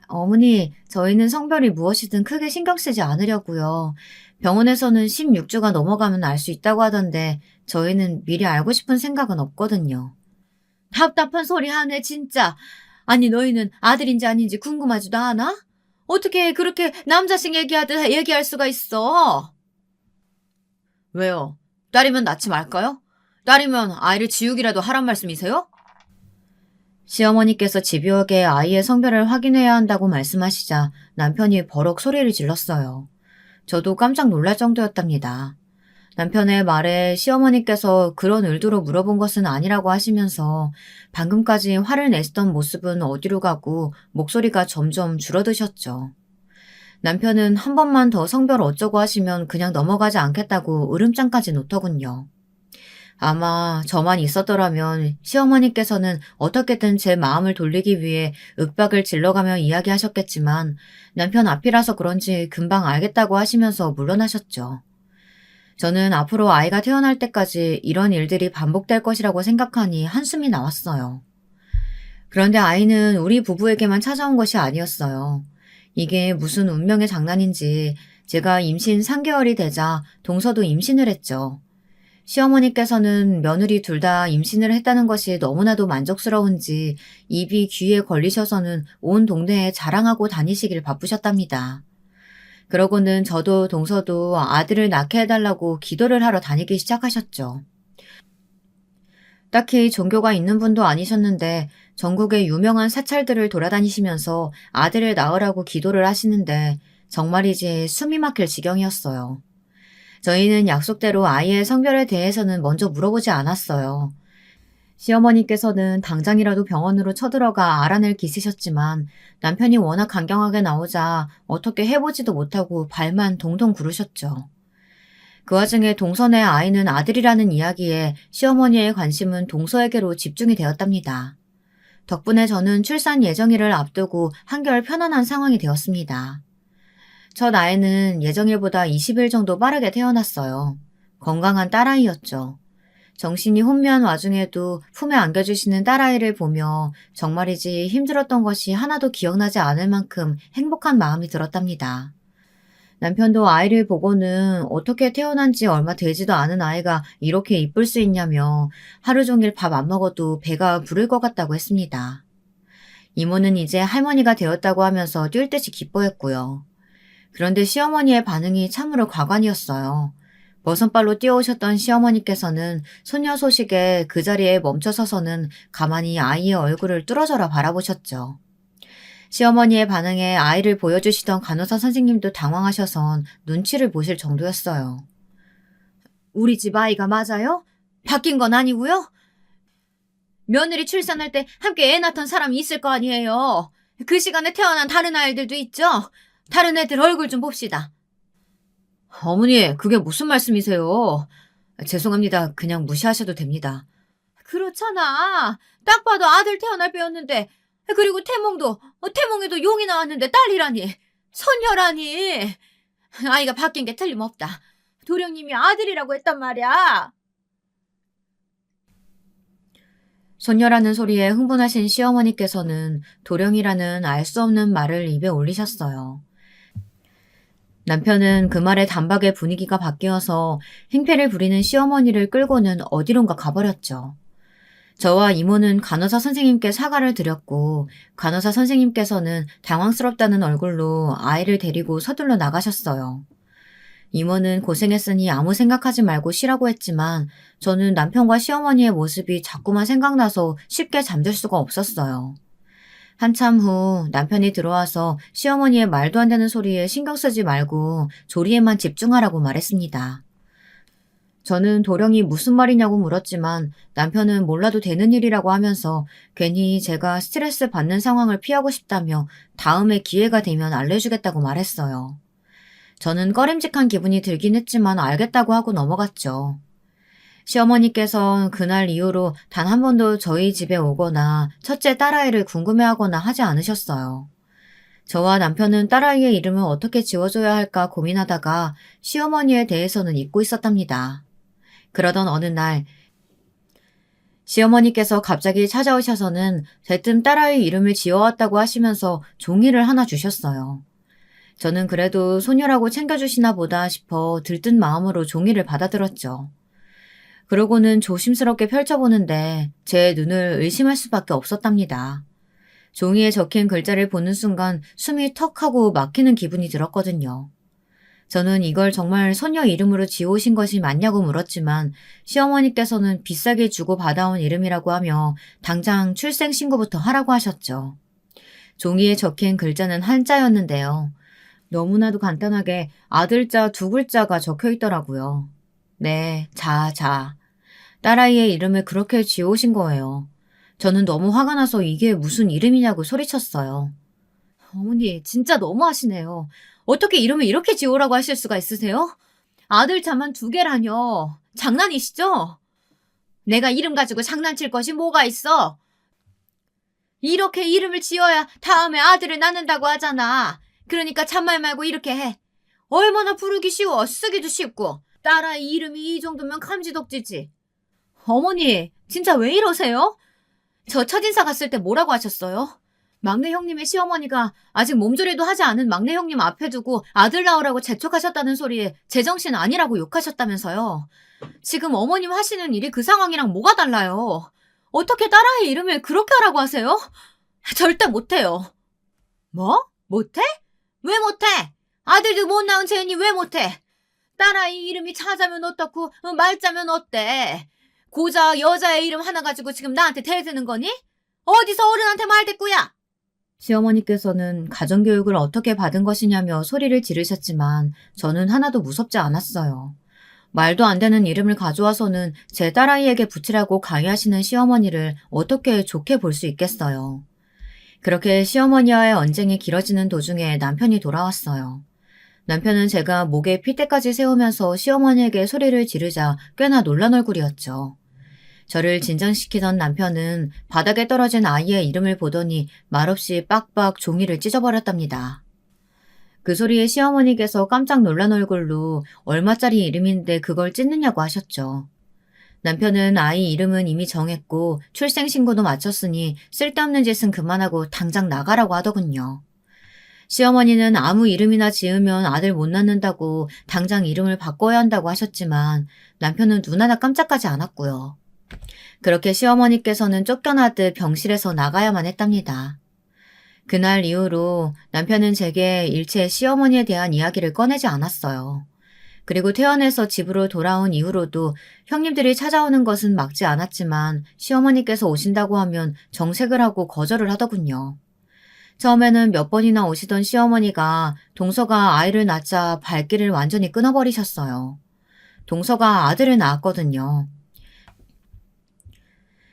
어머니, 저희는 성별이 무엇이든 크게 신경 쓰지 않으려고요. 병원에서는 16주가 넘어가면 알 수 있다고 하던데 저희는 미리 알고 싶은 생각은 없거든요. 답답한 소리 하네, 진짜. 아니, 너희는 아들인지 아닌지 궁금하지도 않아? 어떻게 그렇게 남자식 얘기할 수가 있어? 왜요? 딸이면 낳지 말까요? 딸이면 아이를 지우기라도 하란 말씀이세요? 시어머니께서 집요하게 아이의 성별을 확인해야 한다고 말씀하시자 남편이 버럭 소리를 질렀어요. 저도 깜짝 놀랄 정도였답니다. 남편의 말에 시어머니께서 그런 의도로 물어본 것은 아니라고 하시면서 방금까지 화를 내시던 모습은 어디로 가고 목소리가 점점 줄어드셨죠. 남편은 한 번만 더 성별 어쩌고 하시면 그냥 넘어가지 않겠다고 으름장까지 놓더군요. 아마 저만 있었더라면 시어머니께서는 어떻게든 제 마음을 돌리기 위해 윽박을 질러가며 이야기하셨겠지만 남편 앞이라서 그런지 금방 알겠다고 하시면서 물러나셨죠. 저는 앞으로 아이가 태어날 때까지 이런 일들이 반복될 것이라고 생각하니 한숨이 나왔어요. 그런데 아이는 우리 부부에게만 찾아온 것이 아니었어요. 이게 무슨 운명의 장난인지 제가 임신 3개월이 되자 동서도 임신을 했죠. 시어머니께서는 며느리 둘 다 임신을 했다는 것이 너무나도 만족스러운지 입이 귀에 걸리셔서는 온 동네에 자랑하고 다니시길 바쁘셨답니다. 그러고는 저도 동서도 아들을 낳게 해달라고 기도를 하러 다니기 시작하셨죠. 딱히 종교가 있는 분도 아니셨는데 전국의 유명한 사찰들을 돌아다니시면서 아들을 낳으라고 기도를 하시는데 정말이지 숨이 막힐 지경이었어요. 저희는 약속대로 아이의 성별에 대해서는 먼저 물어보지 않았어요. 시어머니께서는 당장이라도 병원으로 쳐들어가 알아낼 기세셨지만 남편이 워낙 강경하게 나오자 어떻게 해보지도 못하고 발만 동동 구르셨죠. 그 와중에 동선의 아이는 아들이라는 이야기에 시어머니의 관심은 동서에게로 집중이 되었답니다. 덕분에 저는 출산 예정일을 앞두고 한결 편안한 상황이 되었습니다. 첫 아이는 예정일보다 20일 정도 빠르게 태어났어요. 건강한 딸아이였죠. 정신이 혼미한 와중에도 품에 안겨주시는 딸아이를 보며 정말이지 힘들었던 것이 하나도 기억나지 않을 만큼 행복한 마음이 들었답니다. 남편도 아이를 보고는 어떻게 태어난지 얼마 되지도 않은 아이가 이렇게 이쁠 수 있냐며 하루 종일 밥 안 먹어도 배가 부를 것 같다고 했습니다. 이모는 이제 할머니가 되었다고 하면서 뛸 듯이 기뻐했고요. 그런데 시어머니의 반응이 참으로 과관이었어요. 버선발로 뛰어오셨던 시어머니께서는 소녀 소식에 그 자리에 멈춰서서는 가만히 아이의 얼굴을 뚫어져라 바라보셨죠. 시어머니의 반응에 아이를 보여주시던 간호사 선생님도 당황하셔선 눈치를 보실 정도였어요. 우리 집 아이가 맞아요? 바뀐 건 아니고요? 며느리 출산할 때 함께 애 낳던 사람이 있을 거 아니에요. 그 시간에 태어난 다른 아이들도 있죠? 다른 애들 얼굴 좀 봅시다. 어머니, 그게 무슨 말씀이세요? 죄송합니다. 그냥 무시하셔도 됩니다. 그렇잖아. 딱 봐도 아들 태어날 빼였는데. 그리고 태몽에도 용이 나왔는데 딸이라니. 손녀라니. 아이가 바뀐 게 틀림없다. 도령님이 아들이라고 했단 말이야. 손녀라는 소리에 흥분하신 시어머니께서는 도령이라는 알 수 없는 말을 입에 올리셨어요. 남편은 그 말에 단박에 분위기가 바뀌어서 행패를 부리는 시어머니를 끌고는 어디론가 가버렸죠. 저와 이모는 간호사 선생님께 사과를 드렸고 간호사 선생님께서는 당황스럽다는 얼굴로 아이를 데리고 서둘러 나가셨어요. 이모는 고생했으니 아무 생각하지 말고 쉬라고 했지만 저는 남편과 시어머니의 모습이 자꾸만 생각나서 쉽게 잠들 수가 없었어요. 한참 후 남편이 들어와서 시어머니의 말도 안 되는 소리에 신경 쓰지 말고 조리에만 집중하라고 말했습니다. 저는 도령이 무슨 말이냐고 물었지만 남편은 몰라도 되는 일이라고 하면서 괜히 제가 스트레스 받는 상황을 피하고 싶다며 다음에 기회가 되면 알려주겠다고 말했어요. 저는 꺼림직한 기분이 들긴 했지만 알겠다고 하고 넘어갔죠. 시어머니께서 그날 이후로 단 한 번도 저희 집에 오거나 첫째 딸아이를 궁금해하거나 하지 않으셨어요. 저와 남편은 딸아이의 이름을 어떻게 지어줘야 할까 고민하다가 시어머니에 대해서는 잊고 있었답니다. 그러던 어느 날 시어머니께서 갑자기 찾아오셔서는 대뜸 딸아이 이름을 지어왔다고 하시면서 종이를 하나 주셨어요. 저는 그래도 소녀라고 챙겨주시나 보다 싶어 들뜬 마음으로 종이를 받아들었죠. 그러고는 조심스럽게 펼쳐보는데 제 눈을 의심할 수밖에 없었답니다. 종이에 적힌 글자를 보는 순간 숨이 턱 하고 막히는 기분이 들었거든요. 저는 이걸 정말 손녀 이름으로 지어오신 것이 맞냐고 물었지만 시어머니께서는 비싸게 주고 받아온 이름이라고 하며 당장 출생신고부터 하라고 하셨죠. 종이에 적힌 글자는 한자였는데요. 너무나도 간단하게 아들자 두 글자가 적혀 있더라고요. 네, 자. 딸아이의 이름을 그렇게 지어오신 거예요. 저는 너무 화가 나서 이게 무슨 이름이냐고 소리쳤어요. 어머니, 진짜 너무하시네요. 어떻게 이름을 이렇게 지어오라고 하실 수가 있으세요? 아들 자만 두 개라뇨. 장난이시죠? 내가 이름 가지고 장난칠 것이 뭐가 있어? 이렇게 이름을 지어야 다음에 아들을 낳는다고 하잖아. 그러니까 참말 말고 이렇게 해. 얼마나 부르기 쉬워. 쓰기도 쉽고. 딸아이 이름이 이 정도면 감지덕지지. 어머니, 진짜 왜 이러세요? 저 첫인사 갔을 때 뭐라고 하셨어요? 막내 형님의 시어머니가 아직 몸조리도 하지 않은 막내 형님 앞에 두고 아들 낳으라고 재촉하셨다는 소리에 제정신 아니라고 욕하셨다면서요. 지금 어머님 하시는 일이 그 상황이랑 뭐가 달라요? 어떻게 딸아이 이름을 그렇게 하라고 하세요? 절대 못해요. 뭐? 못해? 왜 못해? 아들도 못 낳은 쟤니 왜 못해? 딸아이 이름이 차자면 어떻고 말자면 어때? 고작 여자의 이름 하나 가지고 지금 나한테 대드는 거니? 어디서 어른한테 말대꾸야? 시어머니께서는 가정교육을 어떻게 받은 것이냐며 소리를 지르셨지만 저는 하나도 무섭지 않았어요. 말도 안 되는 이름을 가져와서는 제 딸아이에게 붙이라고 강요하시는 시어머니를 어떻게 좋게 볼 수 있겠어요. 그렇게 시어머니와의 언쟁이 길어지는 도중에 남편이 돌아왔어요. 남편은 제가 목에 핏대까지 세우면서 시어머니에게 소리를 지르자 꽤나 놀란 얼굴이었죠. 저를 진정시키던 남편은 바닥에 떨어진 아이의 이름을 보더니 말없이 빡빡 종이를 찢어버렸답니다. 그 소리에 시어머니께서 깜짝 놀란 얼굴로 얼마짜리 이름인데 그걸 찢느냐고 하셨죠. 남편은 아이 이름은 이미 정했고 출생신고도 마쳤으니 쓸데없는 짓은 그만하고 당장 나가라고 하더군요. 시어머니는 아무 이름이나 지으면 아들 못 낳는다고 당장 이름을 바꿔야 한다고 하셨지만 남편은 눈 하나 깜짝하지 않았고요. 그렇게 시어머니께서는 쫓겨나듯 병실에서 나가야만 했답니다. 그날 이후로 남편은 제게 일체 시어머니에 대한 이야기를 꺼내지 않았어요. 그리고 퇴원해서 집으로 돌아온 이후로도 형님들이 찾아오는 것은 막지 않았지만 시어머니께서 오신다고 하면 정색을 하고 거절을 하더군요. 처음에는 몇 번이나 오시던 시어머니가 동서가 아이를 낳자 발길을 완전히 끊어버리셨어요. 동서가 아들을 낳았거든요.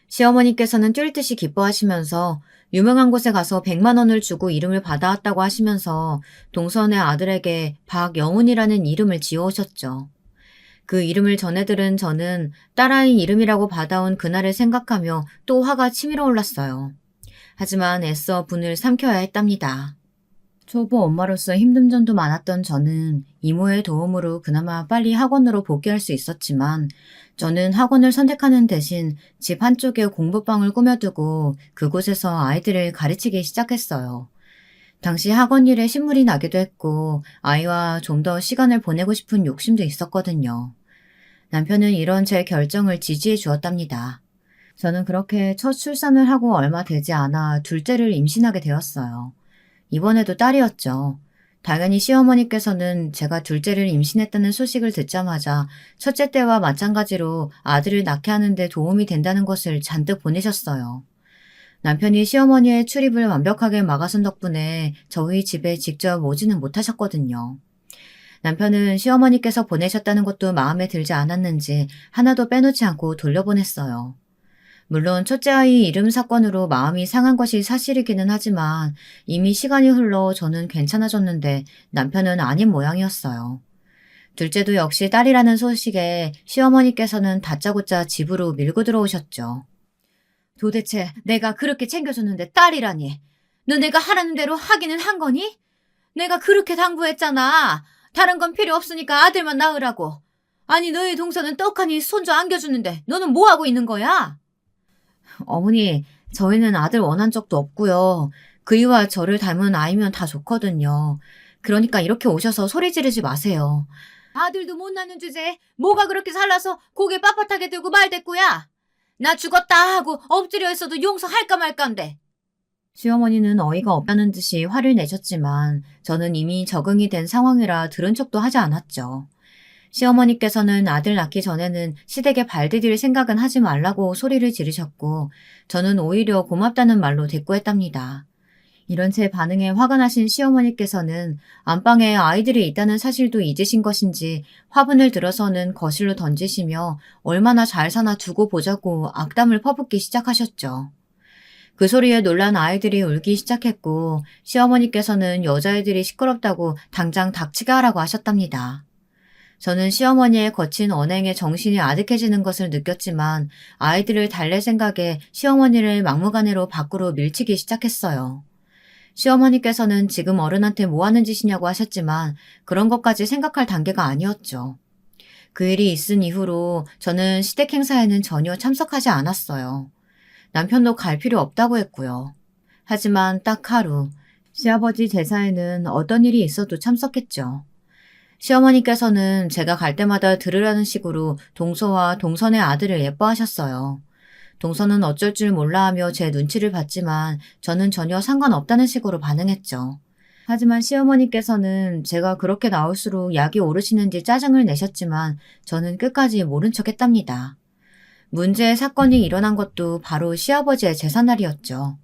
시어머니께서는 뛸 듯이 기뻐하시면서 유명한 곳에 가서 100만 원을 주고 이름을 받아왔다고 하시면서 동선의 아들에게 박영훈이라는 이름을 지어오셨죠. 그 이름을 전해 들은 저는 딸아이 이름이라고 받아온 그날을 생각하며 또 화가 치밀어 올랐어요. 하지만 애써 분을 삼켜야 했답니다. 초보 엄마로서 힘든 점도 많았던 저는 이모의 도움으로 그나마 빨리 학원으로 복귀할 수 있었지만 저는 학원을 선택하는 대신 집 한쪽에 공부방을 꾸며두고 그곳에서 아이들을 가르치기 시작했어요. 당시 학원 일에 신물이 나기도 했고 아이와 좀 더 시간을 보내고 싶은 욕심도 있었거든요. 남편은 이런 제 결정을 지지해 주었답니다. 저는 그렇게 첫 출산을 하고 얼마 되지 않아 둘째를 임신하게 되었어요. 이번에도 딸이었죠. 당연히 시어머니께서는 제가 둘째를 임신했다는 소식을 듣자마자 첫째 때와 마찬가지로 아들을 낳게 하는데 도움이 된다는 것을 잔뜩 보내셨어요. 남편이 시어머니의 출입을 완벽하게 막아선 덕분에 저희 집에 직접 오지는 못하셨거든요. 남편은 시어머니께서 보내셨다는 것도 마음에 들지 않았는지 하나도 빼놓지 않고 돌려보냈어요. 물론 첫째 아이 이름 사건으로 마음이 상한 것이 사실이기는 하지만 이미 시간이 흘러 저는 괜찮아졌는데 남편은 아닌 모양이었어요. 둘째도 역시 딸이라는 소식에 시어머니께서는 다짜고짜 집으로 밀고 들어오셨죠. 도대체 내가 그렇게 챙겨줬는데 딸이라니. 너 내가 하라는 대로 하기는 한 거니? 내가 그렇게 당부했잖아. 다른 건 필요 없으니까 아들만 낳으라고. 아니 너희 동서는 떡하니 손주 안겨주는데 너는 뭐하고 있는 거야? 어머니, 저희는 아들 원한 적도 없고요. 그이와 저를 닮은 아이면 다 좋거든요. 그러니까 이렇게 오셔서 소리 지르지 마세요. 아들도 못 낳는 주제에 뭐가 그렇게 살라서 고개 빳빳하게 들고 말대꾸야? 나 죽었다 하고 엎드려 있어도 용서할까 말까인데. 시어머니는 어이가 없다는 듯이 화를 내셨지만 저는 이미 적응이 된 상황이라 들은 척도 하지 않았죠. 시어머니께서는 아들 낳기 전에는 시댁에 발 디딜 생각은 하지 말라고 소리를 지르셨고 저는 오히려 고맙다는 말로 대꾸했답니다. 이런 제 반응에 화가 나신 시어머니께서는 안방에 아이들이 있다는 사실도 잊으신 것인지 화분을 들어서는 거실로 던지시며 얼마나 잘 사나 두고 보자고 악담을 퍼붓기 시작하셨죠. 그 소리에 놀란 아이들이 울기 시작했고 시어머니께서는 여자애들이 시끄럽다고 당장 닥치게 하라고 하셨답니다. 저는 시어머니의 거친 언행에 정신이 아득해지는 것을 느꼈지만 아이들을 달랠 생각에 시어머니를 막무가내로 밖으로 밀치기 시작했어요. 시어머니께서는 지금 어른한테 뭐 하는 짓이냐고 하셨지만 그런 것까지 생각할 단계가 아니었죠. 그 일이 있은 이후로 저는 시댁 행사에는 전혀 참석하지 않았어요. 남편도 갈 필요 없다고 했고요. 하지만 딱 하루, 시아버지 제사에는 어떤 일이 있어도 참석했죠. 시어머니께서는 제가 갈 때마다 들으라는 식으로 동서와 동선의 아들을 예뻐하셨어요. 동서는 어쩔 줄 몰라 하며 제 눈치를 봤지만 저는 전혀 상관없다는 식으로 반응했죠. 하지만 시어머니께서는 제가 그렇게 나올수록 약이 오르시는지 짜증을 내셨지만 저는 끝까지 모른 척 했답니다. 문제의 사건이 일어난 것도 바로 시아버지의 제삿날이었죠.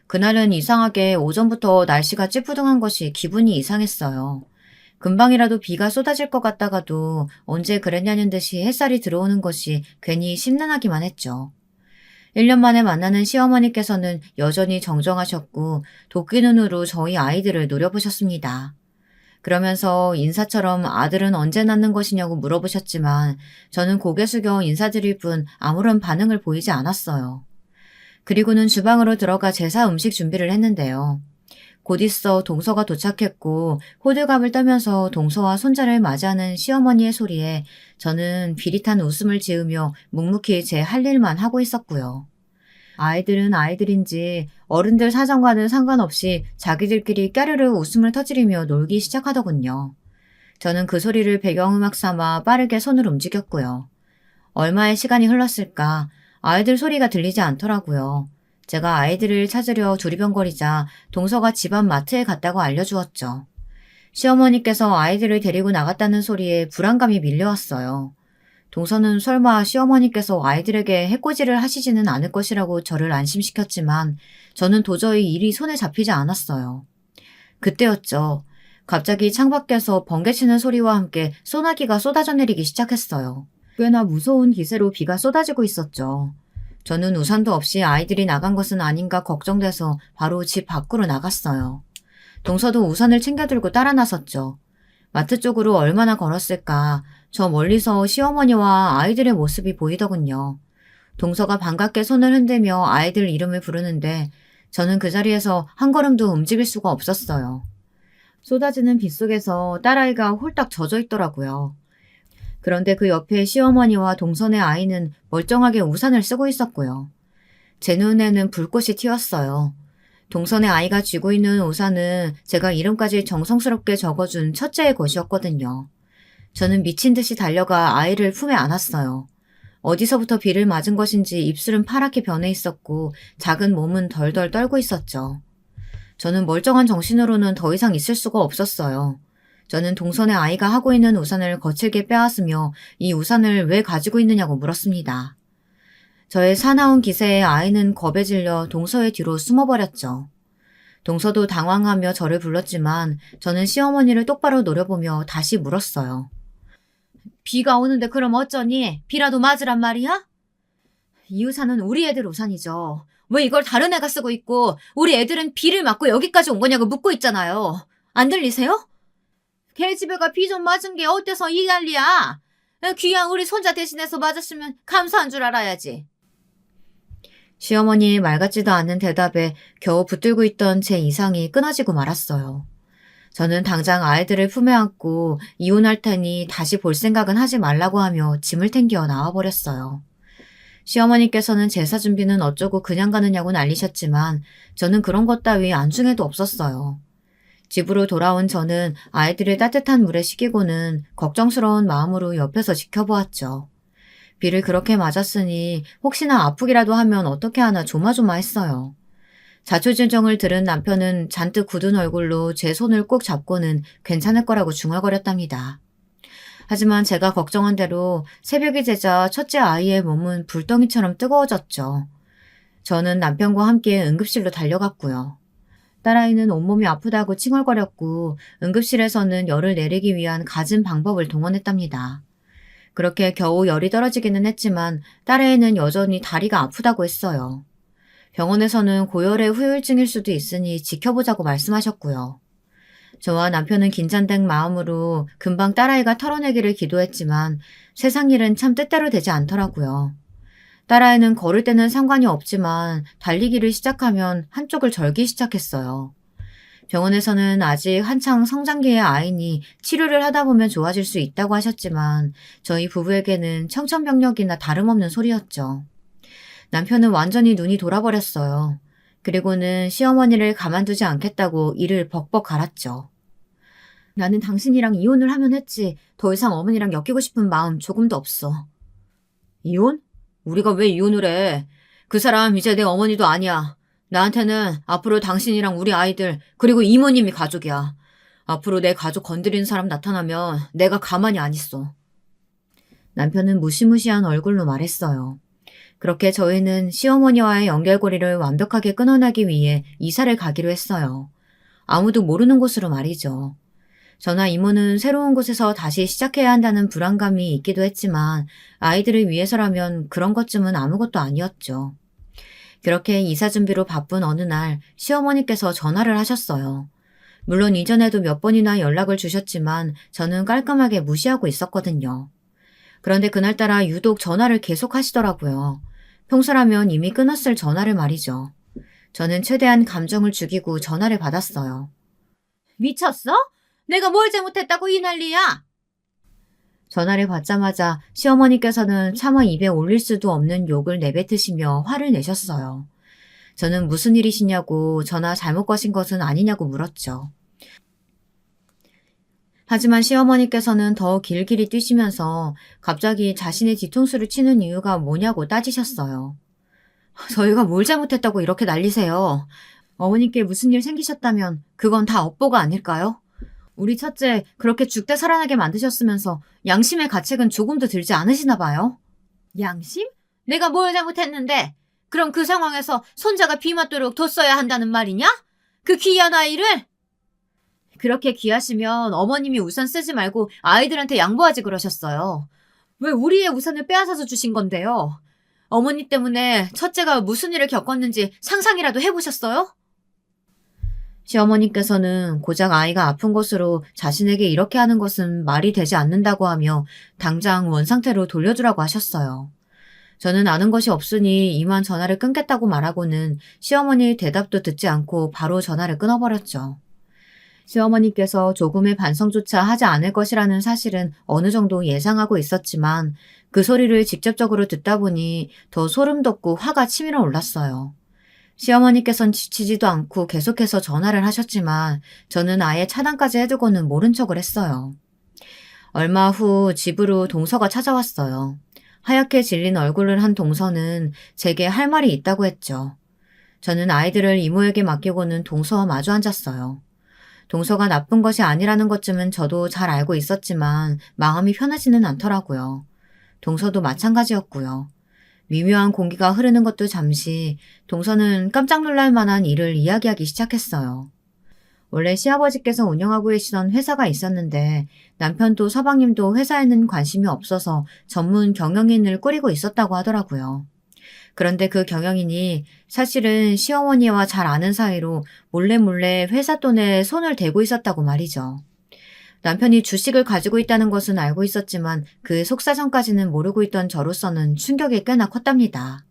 그날은 이상하게 오전부터 날씨가 찌뿌둥한 것이 기분이 이상했어요. 금방이라도 비가 쏟아질 것 같다가도 언제 그랬냐는 듯이 햇살이 들어오는 것이 괜히 심란하기만 했죠. 1년 만에 만나는 시어머니께서는 여전히 정정하셨고 도끼 눈으로 저희 아이들을 노려보셨습니다. 그러면서 인사처럼 아들은 언제 낳는 것이냐고 물어보셨지만 저는 고개 숙여 인사드릴 뿐 아무런 반응을 보이지 않았어요. 그리고는 주방으로 들어가 제사 음식 준비를 했는데요. 곧 있어 동서가 도착했고 호들갑을 떨면서 동서와 손자를 맞이하는 시어머니의 소리에 저는 비릿한 웃음을 지으며 묵묵히 제 할 일만 하고 있었고요. 아이들은 아이들인지 어른들 사정과는 상관없이 자기들끼리 까르르 웃음을 터뜨리며 놀기 시작하더군요. 저는 그 소리를 배경음악 삼아 빠르게 손을 움직였고요. 얼마의 시간이 흘렀을까 아이들 소리가 들리지 않더라고요. 제가 아이들을 찾으려 두리번거리자 동서가 집 앞 마트에 갔다고 알려주었죠. 시어머니께서 아이들을 데리고 나갔다는 소리에 불안감이 밀려왔어요. 동서는 설마 시어머니께서 아이들에게 해코지를 하시지는 않을 것이라고 저를 안심시켰지만 저는 도저히 일이 손에 잡히지 않았어요. 그때였죠. 갑자기 창밖에서 번개치는 소리와 함께 소나기가 쏟아져 내리기 시작했어요. 꽤나 무서운 기세로 비가 쏟아지고 있었죠. 저는 우산도 없이 아이들이 나간 것은 아닌가 걱정돼서 바로 집 밖으로 나갔어요. 동서도 우산을 챙겨 들고 따라 나섰죠. 마트 쪽으로 얼마나 걸었을까. 저 멀리서 시어머니와 아이들의 모습이 보이더군요. 동서가 반갑게 손을 흔들며 아이들 이름을 부르는데 저는 그 자리에서 한 걸음도 움직일 수가 없었어요. 쏟아지는 빗속에서 딸아이가 홀딱 젖어 있더라고요. 그런데 그 옆에 시어머니와 동선의 아이는 멀쩡하게 우산을 쓰고 있었고요. 제 눈에는 불꽃이 튀었어요. 동선의 아이가 쥐고 있는 우산은 제가 이름까지 정성스럽게 적어준 첫째의 것이었거든요. 저는 미친 듯이 달려가 아이를 품에 안았어요. 어디서부터 비를 맞은 것인지 입술은 파랗게 변해 있었고 작은 몸은 덜덜 떨고 있었죠. 저는 멀쩡한 정신으로는 더 이상 있을 수가 없었어요. 저는 동선의 아이가 하고 있는 우산을 거칠게 빼앗으며 이 우산을 왜 가지고 있느냐고 물었습니다. 저의 사나운 기세에 아이는 겁에 질려 동서의 뒤로 숨어버렸죠. 동서도 당황하며 저를 불렀지만 저는 시어머니를 똑바로 노려보며 다시 물었어요. 비가 오는데 그럼 어쩌니? 비라도 맞으란 말이야? 이 우산은 우리 애들 우산이죠. 왜 이걸 다른 애가 쓰고 있고 우리 애들은 비를 맞고 여기까지 온 거냐고 묻고 있잖아요. 안 들리세요? 걔 집애가 비 좀 맞은 게 어때서 이 난리야? 귀한 우리 손자 대신해서 맞았으면 감사한 줄 알아야지. 시어머니의 말 같지도 않은 대답에 겨우 붙들고 있던 제 이상이 끊어지고 말았어요. 저는 당장 아이들을 품에 안고 이혼할 테니 다시 볼 생각은 하지 말라고 하며 짐을 챙겨 나와버렸어요. 시어머니께서는 제사 준비는 어쩌고 그냥 가느냐고 난리셨지만 저는 그런 것 따위 안중에도 없었어요. 집으로 돌아온 저는 아이들을 따뜻한 물에 식히고는 걱정스러운 마음으로 옆에서 지켜보았죠. 비를 그렇게 맞았으니 혹시나 아프기라도 하면 어떻게 하나 조마조마했어요. 자초지종을 들은 남편은 잔뜩 굳은 얼굴로 제 손을 꼭 잡고는 괜찮을 거라고 중얼거렸답니다. 하지만 제가 걱정한 대로 새벽이 되자 첫째 아이의 몸은 불덩이처럼 뜨거워졌죠. 저는 남편과 함께 응급실로 달려갔고요. 딸아이는 온몸이 아프다고 칭얼거렸고 응급실에서는 열을 내리기 위한 갖은 방법을 동원했답니다. 그렇게 겨우 열이 떨어지기는 했지만 딸애는 여전히 다리가 아프다고 했어요. 병원에서는 고열의 후유증일 수도 있으니 지켜보자고 말씀하셨고요. 저와 남편은 긴장된 마음으로 금방 딸아이가 털어내기를 기도했지만 세상 일은 참 뜻대로 되지 않더라고요. 딸아이는 걸을 때는 상관이 없지만 달리기를 시작하면 한쪽을 절기 시작했어요. 병원에서는 아직 한창 성장기의 아이니 치료를 하다 보면 좋아질 수 있다고 하셨지만 저희 부부에게는 청천벽력이나 다름없는 소리였죠. 남편은 완전히 눈이 돌아버렸어요. 그리고는 시어머니를 가만두지 않겠다고 이를 벅벅 갈았죠. 나는 당신이랑 이혼을 하면 했지 더 이상 어머니랑 엮이고 싶은 마음 조금도 없어. 이혼? 우리가 왜 이혼을 해? 그 사람 이제 내 어머니도 아니야. 나한테는 앞으로 당신이랑 우리 아이들 그리고 이모님이 가족이야. 앞으로 내 가족 건드리는 사람 나타나면 내가 가만히 안 있어. 남편은 무시무시한 얼굴로 말했어요. 그렇게 저희는 시어머니와의 연결고리를 완벽하게 끊어내기 위해 이사를 가기로 했어요. 아무도 모르는 곳으로 말이죠. 저나 이모는 새로운 곳에서 다시 시작해야 한다는 불안감이 있기도 했지만 아이들을 위해서라면 그런 것쯤은 아무것도 아니었죠. 그렇게 이사 준비로 바쁜 어느 날 시어머니께서 전화를 하셨어요. 물론 이전에도 몇 번이나 연락을 주셨지만 저는 깔끔하게 무시하고 있었거든요. 그런데 그날따라 유독 전화를 계속 하시더라고요. 평소라면 이미 끊었을 전화를 말이죠. 저는 최대한 감정을 죽이고 전화를 받았어요. 미쳤어? 내가 뭘 잘못했다고 이 난리야? 전화를 받자마자 시어머니께서는 차마 입에 올릴 수도 없는 욕을 내뱉으시며 화를 내셨어요. 저는 무슨 일이시냐고 전화 잘못 거신 것은 아니냐고 물었죠. 하지만 시어머니께서는 더 길길이 뛰시면서 갑자기 자신의 뒤통수를 치는 이유가 뭐냐고 따지셨어요. 저희가 뭘 잘못했다고 이렇게 난리세요. 어머니께 무슨 일 생기셨다면 그건 다 업보가 아닐까요? 우리 첫째 그렇게 죽되 살아나게 만드셨으면서 양심의 가책은 조금도 들지 않으시나 봐요. 양심? 내가 뭘 잘못했는데? 그럼 그 상황에서 손자가 비 맞도록 뒀어야 한다는 말이냐? 그 귀한 아이를? 그렇게 귀하시면 어머님이 우산 쓰지 말고 아이들한테 양보하지 그러셨어요. 왜 우리의 우산을 빼앗아서 주신 건데요? 어머니 때문에 첫째가 무슨 일을 겪었는지 상상이라도 해보셨어요? 시어머니께서는 고작 아이가 아픈 것으로 자신에게 이렇게 하는 것은 말이 되지 않는다고 하며 당장 원상태로 돌려주라고 하셨어요. 저는 아는 것이 없으니 이만 전화를 끊겠다고 말하고는 시어머니의 대답도 듣지 않고 바로 전화를 끊어버렸죠. 시어머니께서 조금의 반성조차 하지 않을 것이라는 사실은 어느 정도 예상하고 있었지만 그 소리를 직접적으로 듣다 보니 더 소름 돋고 화가 치밀어 올랐어요. 시어머니께선 지치지도 않고 계속해서 전화를 하셨지만 저는 아예 차단까지 해두고는 모른 척을 했어요. 얼마 후 집으로 동서가 찾아왔어요. 하얗게 질린 얼굴을 한 동서는 제게 할 말이 있다고 했죠. 저는 아이들을 이모에게 맡기고는 동서와 마주 앉았어요. 동서가 나쁜 것이 아니라는 것쯤은 저도 잘 알고 있었지만 마음이 편하지는 않더라고요. 동서도 마찬가지였고요. 미묘한 공기가 흐르는 것도 잠시 동서는 깜짝 놀랄 만한 일을 이야기하기 시작했어요. 원래 시아버지께서 운영하고 계시던 회사가 있었는데 남편도 서방님도 회사에는 관심이 없어서 전문 경영인을 꾸리고 있었다고 하더라고요. 그런데 그 경영인이 사실은 시어머니와 잘 아는 사이로 몰래 회사 돈에 손을 대고 있었다고 말이죠. 남편이 주식을 가지고 있다는 것은 알고 있었지만 그 속사정까지는 모르고 있던 저로서는 충격이 꽤나 컸답니다.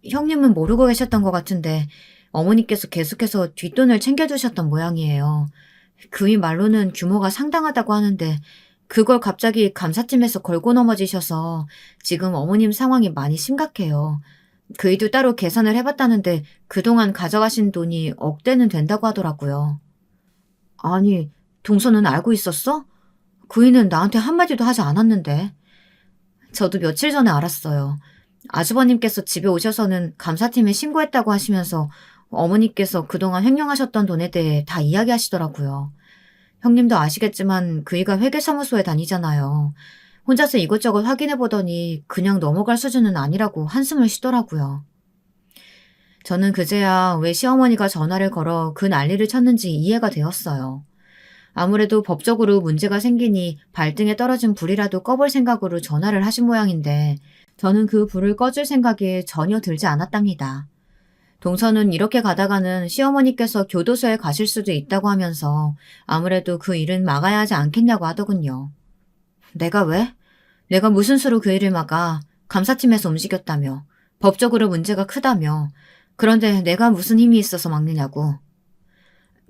형님은 모르고 계셨던 것 같은데 어머니께서 계속해서 뒷돈을 챙겨주셨던 모양이에요. 그의 말로는 규모가 상당하다고 하는데 그걸 갑자기 감사팀에서 걸고 넘어지셔서 지금 어머님 상황이 많이 심각해요. 그이도 따로 계산을 해봤다는데 그동안 가져가신 돈이 억대는 된다고 하더라고요. 아니, 동서는 알고 있었어? 그이는 나한테 한마디도 하지 않았는데. 저도 며칠 전에 알았어요. 아주버님께서 집에 오셔서는 감사팀에 신고했다고 하시면서 어머니께서 그동안 횡령하셨던 돈에 대해 다 이야기하시더라고요. 형님도 아시겠지만 그이가 회계사무소에 다니잖아요. 혼자서 이것저것 확인해 보더니 그냥 넘어갈 수준은 아니라고 한숨을 쉬더라고요. 저는 그제야 왜 시어머니가 전화를 걸어 그 난리를 쳤는지 이해가 되었어요. 아무래도 법적으로 문제가 생기니 발등에 떨어진 불이라도 꺼볼 생각으로 전화를 하신 모양인데 저는 그 불을 꺼줄 생각이 전혀 들지 않았답니다. 동서는 이렇게 가다가는 시어머니께서 교도소에 가실 수도 있다고 하면서 아무래도 그 일은 막아야 하지 않겠냐고 하더군요. 내가 왜? 내가 무슨 수로 그 일을 막아? 감사팀에서 움직였다며. 법적으로 문제가 크다며. 그런데 내가 무슨 힘이 있어서 막느냐고.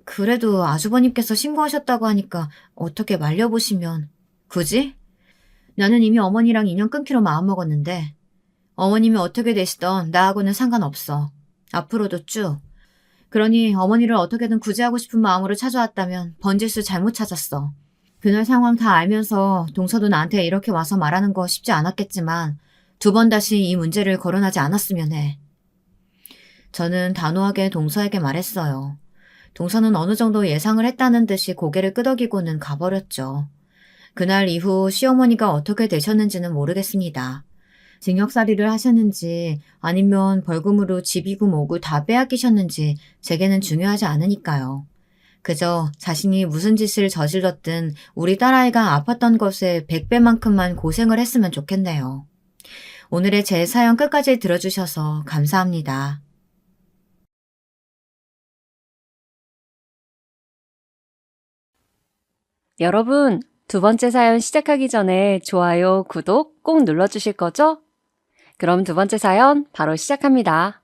그래도 아주버님께서 신고하셨다고 하니까 어떻게 말려보시면. 굳이? 나는 이미 어머니랑 인연 끊기로 마음먹었는데 어머님이 어떻게 되시던 나하고는 상관없어. 앞으로도 쭉. 그러니 어머니를 어떻게든 구제하고 싶은 마음으로 찾아왔다면 번질수 잘못 찾았어. 그날 상황 다 알면서 동서도 나한테 이렇게 와서 말하는 거 쉽지 않았겠지만 2번 다시 이 문제를 거론하지 않았으면 해. 저는 단호하게 동서에게 말했어요. 동서는 어느 정도 예상을 했다는 듯이 고개를 끄덕이고는 가버렸죠. 그날 이후 시어머니가 어떻게 되셨는지는 모르겠습니다. 징역살이를 하셨는지 아니면 벌금으로 집이고 뭐고 다 빼앗기셨는지 제게는 중요하지 않으니까요. 그저 자신이 무슨 짓을 저질렀든 우리 딸아이가 아팠던 것에 100배만큼만 고생을 했으면 좋겠네요. 오늘의 제 사연 끝까지 들어주셔서 감사합니다. 여러분, 2번째 사연 시작하기 전에 좋아요, 구독 꼭 눌러주실 거죠? 그럼 2번째 사연 바로 시작합니다.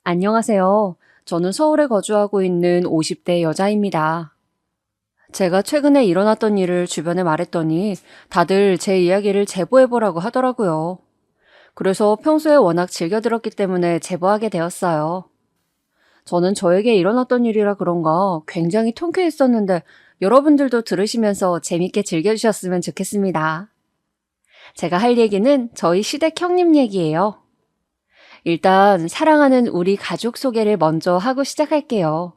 안녕하세요. 저는 서울에 거주하고 있는 50대 여자입니다. 제가 최근에 일어났던 일을 주변에 말했더니 다들 제 이야기를 제보해보라고 하더라고요. 그래서 평소에 워낙 즐겨 들었기 때문에 제보하게 되었어요. 저는 저에게 일어났던 일이라 그런가 굉장히 통쾌했었는데 여러분들도 들으시면서 재밌게 즐겨주셨으면 좋겠습니다. 제가 할 얘기는 저희 시댁 형님 얘기예요. 일단 사랑하는 우리 가족 소개를 먼저 하고 시작할게요.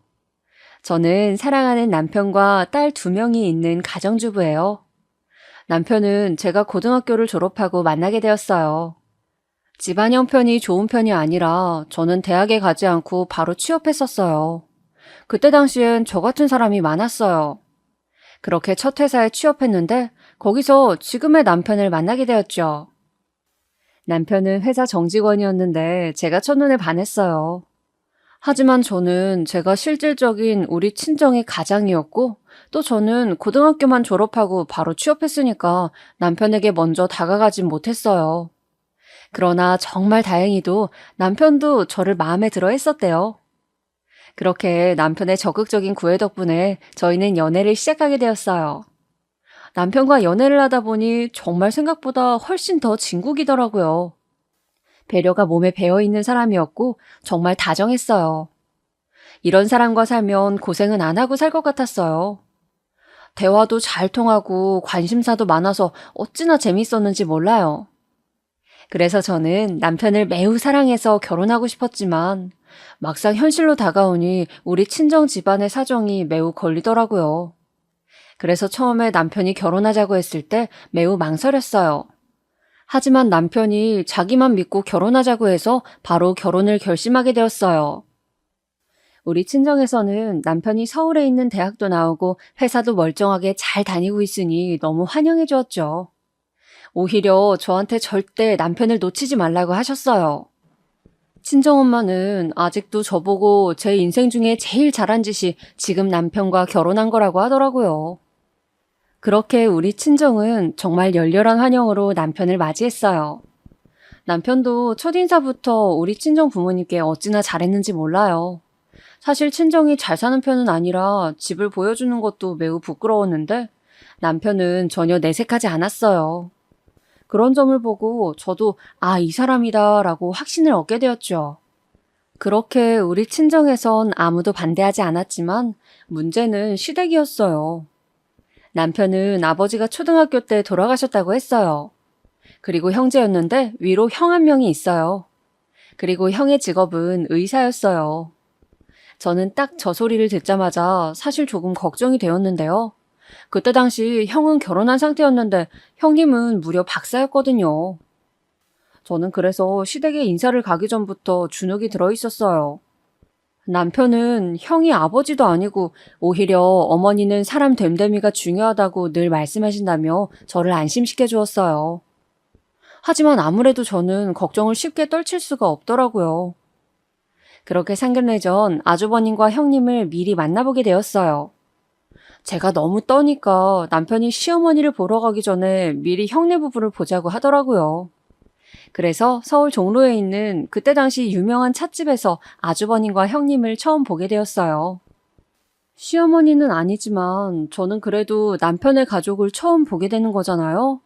저는 사랑하는 남편과 딸 2명이 있는 가정주부예요. 남편은 제가 고등학교를 졸업하고 만나게 되었어요. 집안 형편이 좋은 편이 아니라 저는 대학에 가지 않고 바로 취업했었어요. 그때 당시엔 저 같은 사람이 많았어요. 그렇게 첫 회사에 취업했는데 거기서 지금의 남편을 만나게 되었죠. 남편은 회사 정직원이었는데 제가 첫눈에 반했어요. 하지만 저는 제가 실질적인 우리 친정의 가장이었고 또 저는 고등학교만 졸업하고 바로 취업했으니까 남편에게 먼저 다가가진 못했어요. 그러나 정말 다행히도 남편도 저를 마음에 들어 했었대요. 그렇게 남편의 적극적인 구애 덕분에 저희는 연애를 시작하게 되었어요. 남편과 연애를 하다 보니 정말 생각보다 훨씬 더 진국이더라고요. 배려가 몸에 배어있는 사람이었고 정말 다정했어요. 이런 사람과 살면 고생은 안 하고 살 것 같았어요. 대화도 잘 통하고 관심사도 많아서 어찌나 재밌었는지 몰라요. 그래서 저는 남편을 매우 사랑해서 결혼하고 싶었지만 막상 현실로 다가오니 우리 친정 집안의 사정이 매우 걸리더라고요. 그래서 처음에 남편이 결혼하자고 했을 때 매우 망설였어요. 하지만 남편이 자기만 믿고 결혼하자고 해서 바로 결혼을 결심하게 되었어요. 우리 친정에서는 남편이 서울에 있는 대학도 나오고 회사도 멀쩡하게 잘 다니고 있으니 너무 환영해 주었죠. 오히려 저한테 절대 남편을 놓치지 말라고 하셨어요. 친정엄마는 아직도 저보고 제 인생 중에 제일 잘한 짓이 지금 남편과 결혼한 거라고 하더라고요. 그렇게 우리 친정은 정말 열렬한 환영으로 남편을 맞이했어요. 남편도 첫인사부터 우리 친정 부모님께 어찌나 잘했는지 몰라요. 사실 친정이 잘 사는 편은 아니라 집을 보여주는 것도 매우 부끄러웠는데 남편은 전혀 내색하지 않았어요. 그런 점을 보고 저도 이 사람이다 라고 확신을 얻게 되었죠. 그렇게 우리 친정에선 아무도 반대하지 않았지만 문제는 시댁이었어요. 남편은 아버지가 초등학교 때 돌아가셨다고 했어요. 그리고 형제였는데 위로 형 한 명이 있어요. 그리고 형의 직업은 의사였어요. 저는 딱 저 소리를 듣자마자 사실 조금 걱정이 되었는데요. 그때 당시 형은 결혼한 상태였는데 형님은 무려 박사였거든요. 저는 그래서 시댁에 인사를 가기 전부터 주눅이 들어 있었어요. 남편은 형이 아버지도 아니고 오히려 어머니는 사람 됨됨이가 중요하다고 늘 말씀하신다며 저를 안심시켜 주었어요. 하지만 아무래도 저는 걱정을 쉽게 떨칠 수가 없더라고요. 그렇게 상견례 전 아주버님과 형님을 미리 만나보게 되었어요. 제가 너무 떠니까 남편이 시어머니를 보러 가기 전에 미리 형네 부부를 보자고 하더라고요. 그래서 서울 종로에 있는 그때 당시 유명한 찻집에서 아주버님과 형님을 처음 보게 되었어요. 시어머니는 아니지만 저는 그래도 남편의 가족을 처음 보게 되는 거잖아요.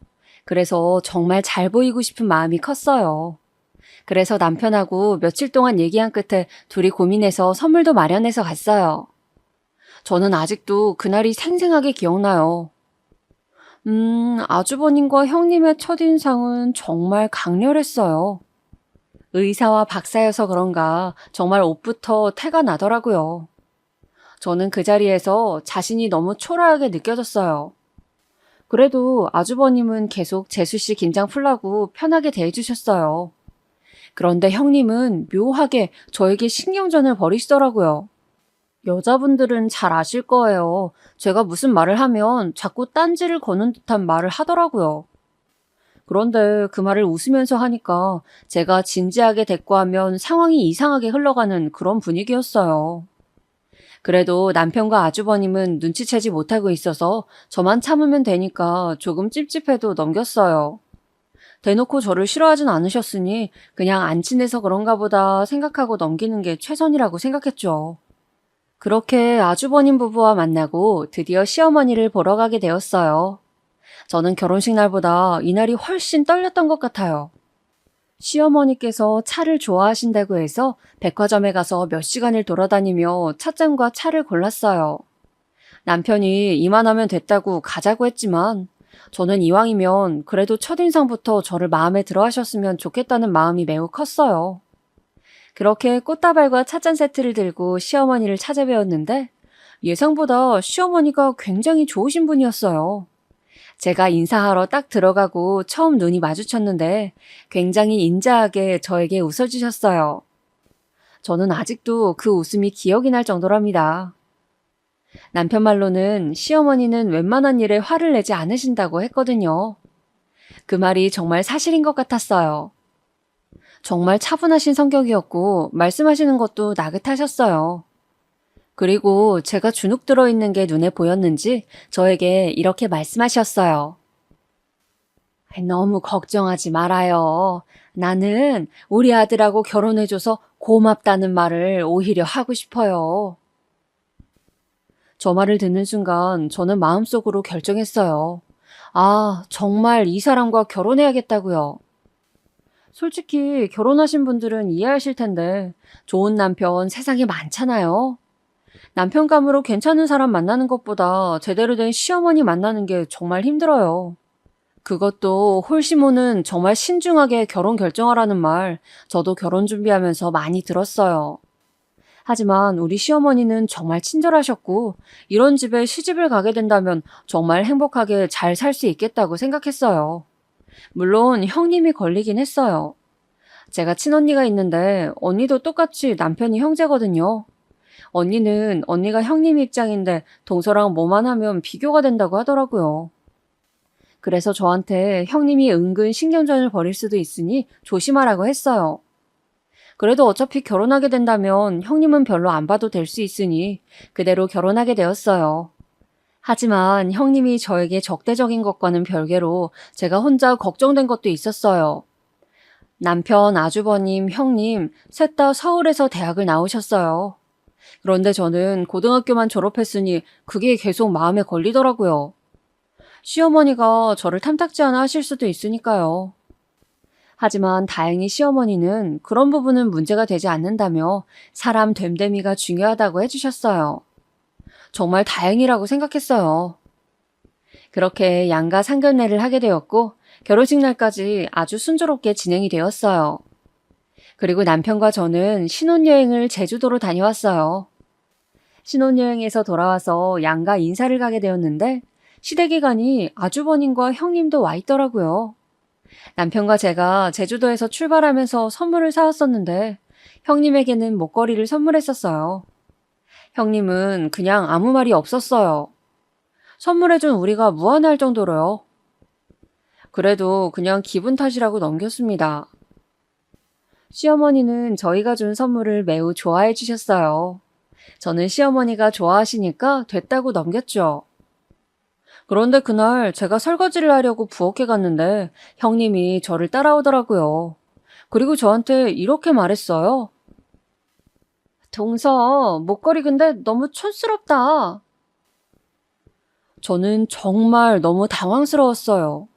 그래서 정말 잘 보이고 싶은 마음이 컸어요. 그래서 남편하고 며칠 동안 얘기한 끝에 둘이 고민해서 선물도 마련해서 갔어요. 저는 아직도 그날이 생생하게 기억나요. 아주버님과 형님의 첫인상은 정말 강렬했어요. 의사와 박사여서 그런가 정말 옷부터 태가 나더라고요. 저는 그 자리에서 자신이 너무 초라하게 느껴졌어요. 그래도 아주버님은 계속 재수씨 긴장 풀라고 편하게 대해주셨어요. 그런데 형님은 묘하게 저에게 신경전을 벌이시더라고요. 여자분들은 잘 아실 거예요. 제가 무슨 말을 하면 자꾸 딴지를 거는 듯한 말을 하더라고요. 그런데 그 말을 웃으면서 하니까 제가 진지하게 대꾸하면 상황이 이상하게 흘러가는 그런 분위기였어요. 그래도 남편과 아주버님은 눈치채지 못하고 있어서 저만 참으면 되니까 조금 찝찝해도 넘겼어요. 대놓고 저를 싫어하진 않으셨으니 그냥 안 친해서 그런가 보다 생각하고 넘기는 게 최선이라고 생각했죠. 그렇게 아주버님 부부와 만나고 드디어 시어머니를 보러 가게 되었어요. 저는 결혼식 날보다 이날이 훨씬 떨렸던 것 같아요. 시어머니께서 차를 좋아하신다고 해서 백화점에 가서 몇 시간을 돌아다니며 찻잔과 차를 골랐어요. 남편이 이만하면 됐다고 가자고 했지만 저는 이왕이면 그래도 첫인상부터 저를 마음에 들어 하셨으면 좋겠다는 마음이 매우 컸어요. 그렇게 꽃다발과 찻잔 세트를 들고 시어머니를 찾아뵈었는데 예상보다 시어머니가 굉장히 좋으신 분이었어요. 제가 인사하러 딱 들어가고 처음 눈이 마주쳤는데 굉장히 인자하게 저에게 웃어주셨어요. 저는 아직도 그 웃음이 기억이 날 정도랍니다. 남편 말로는 시어머니는 웬만한 일에 화를 내지 않으신다고 했거든요. 그 말이 정말 사실인 것 같았어요. 정말 차분하신 성격이었고 말씀하시는 것도 나긋하셨어요. 그리고 제가 주눅 들어있는 게 눈에 보였는지 저에게 이렇게 말씀하셨어요. 너무 걱정하지 말아요. 나는 우리 아들하고 결혼해줘서 고맙다는 말을 오히려 하고 싶어요. 저 말을 듣는 순간 저는 마음속으로 결정했어요. 아, 정말 이 사람과 결혼해야겠다고요. 솔직히 결혼하신 분들은 이해하실 텐데 좋은 남편 세상에 많잖아요. 남편감으로 괜찮은 사람 만나는 것보다 제대로 된 시어머니 만나는 게 정말 힘들어요. 그것도 홀시모는 정말 신중하게 결혼 결정하라는 말 저도 결혼 준비하면서 많이 들었어요. 하지만 우리 시어머니는 정말 친절하셨고 이런 집에 시집을 가게 된다면 정말 행복하게 잘 살 수 있겠다고 생각했어요. 물론 형님이 걸리긴 했어요. 제가 친언니가 있는데 언니도 똑같이 남편이 형제거든요. 언니는 언니가 형님 입장인데 동서랑 뭐만 하면 비교가 된다고 하더라고요. 그래서 저한테 형님이 은근 신경전을 벌일 수도 있으니 조심하라고 했어요. 그래도 어차피 결혼하게 된다면 형님은 별로 안 봐도 될 수 있으니 그대로 결혼하게 되었어요. 하지만 형님이 저에게 적대적인 것과는 별개로 제가 혼자 걱정된 것도 있었어요. 남편, 아주버님, 형님 셋 다 서울에서 대학을 나오셨어요. 그런데 저는 고등학교만 졸업했으니 그게 계속 마음에 걸리더라고요. 시어머니가 저를 탐탁지 않아 하실 수도 있으니까요. 하지만 다행히 시어머니는 그런 부분은 문제가 되지 않는다며 사람 됨됨이가 중요하다고 해주셨어요. 정말 다행이라고 생각했어요. 그렇게 양가 상견례를 하게 되었고 결혼식 날까지 아주 순조롭게 진행이 되었어요. 그리고 남편과 저는 신혼여행을 제주도로 다녀왔어요. 신혼여행에서 돌아와서 양가 인사를 가게 되었는데 시댁이가니 아주버님과 형님도 와 있더라고요. 남편과 제가 제주도에서 출발하면서 선물을 사왔었는데 형님에게는 목걸이를 선물했었어요. 형님은 그냥 아무 말이 없었어요. 선물해준 우리가 무안할 정도로요. 그래도 그냥 기분 탓이라고 넘겼습니다. 시어머니는 저희가 준 선물을 매우 좋아해 주셨어요. 저는 시어머니가 좋아하시니까 됐다고 넘겼죠. 그런데 그날 제가 설거지를 하려고 부엌에 갔는데 형님이 저를 따라오더라고요. 그리고 저한테 이렇게 말했어요. 동서, 목걸이 근데 너무 촌스럽다. 저는 정말 너무 당황스러웠어요.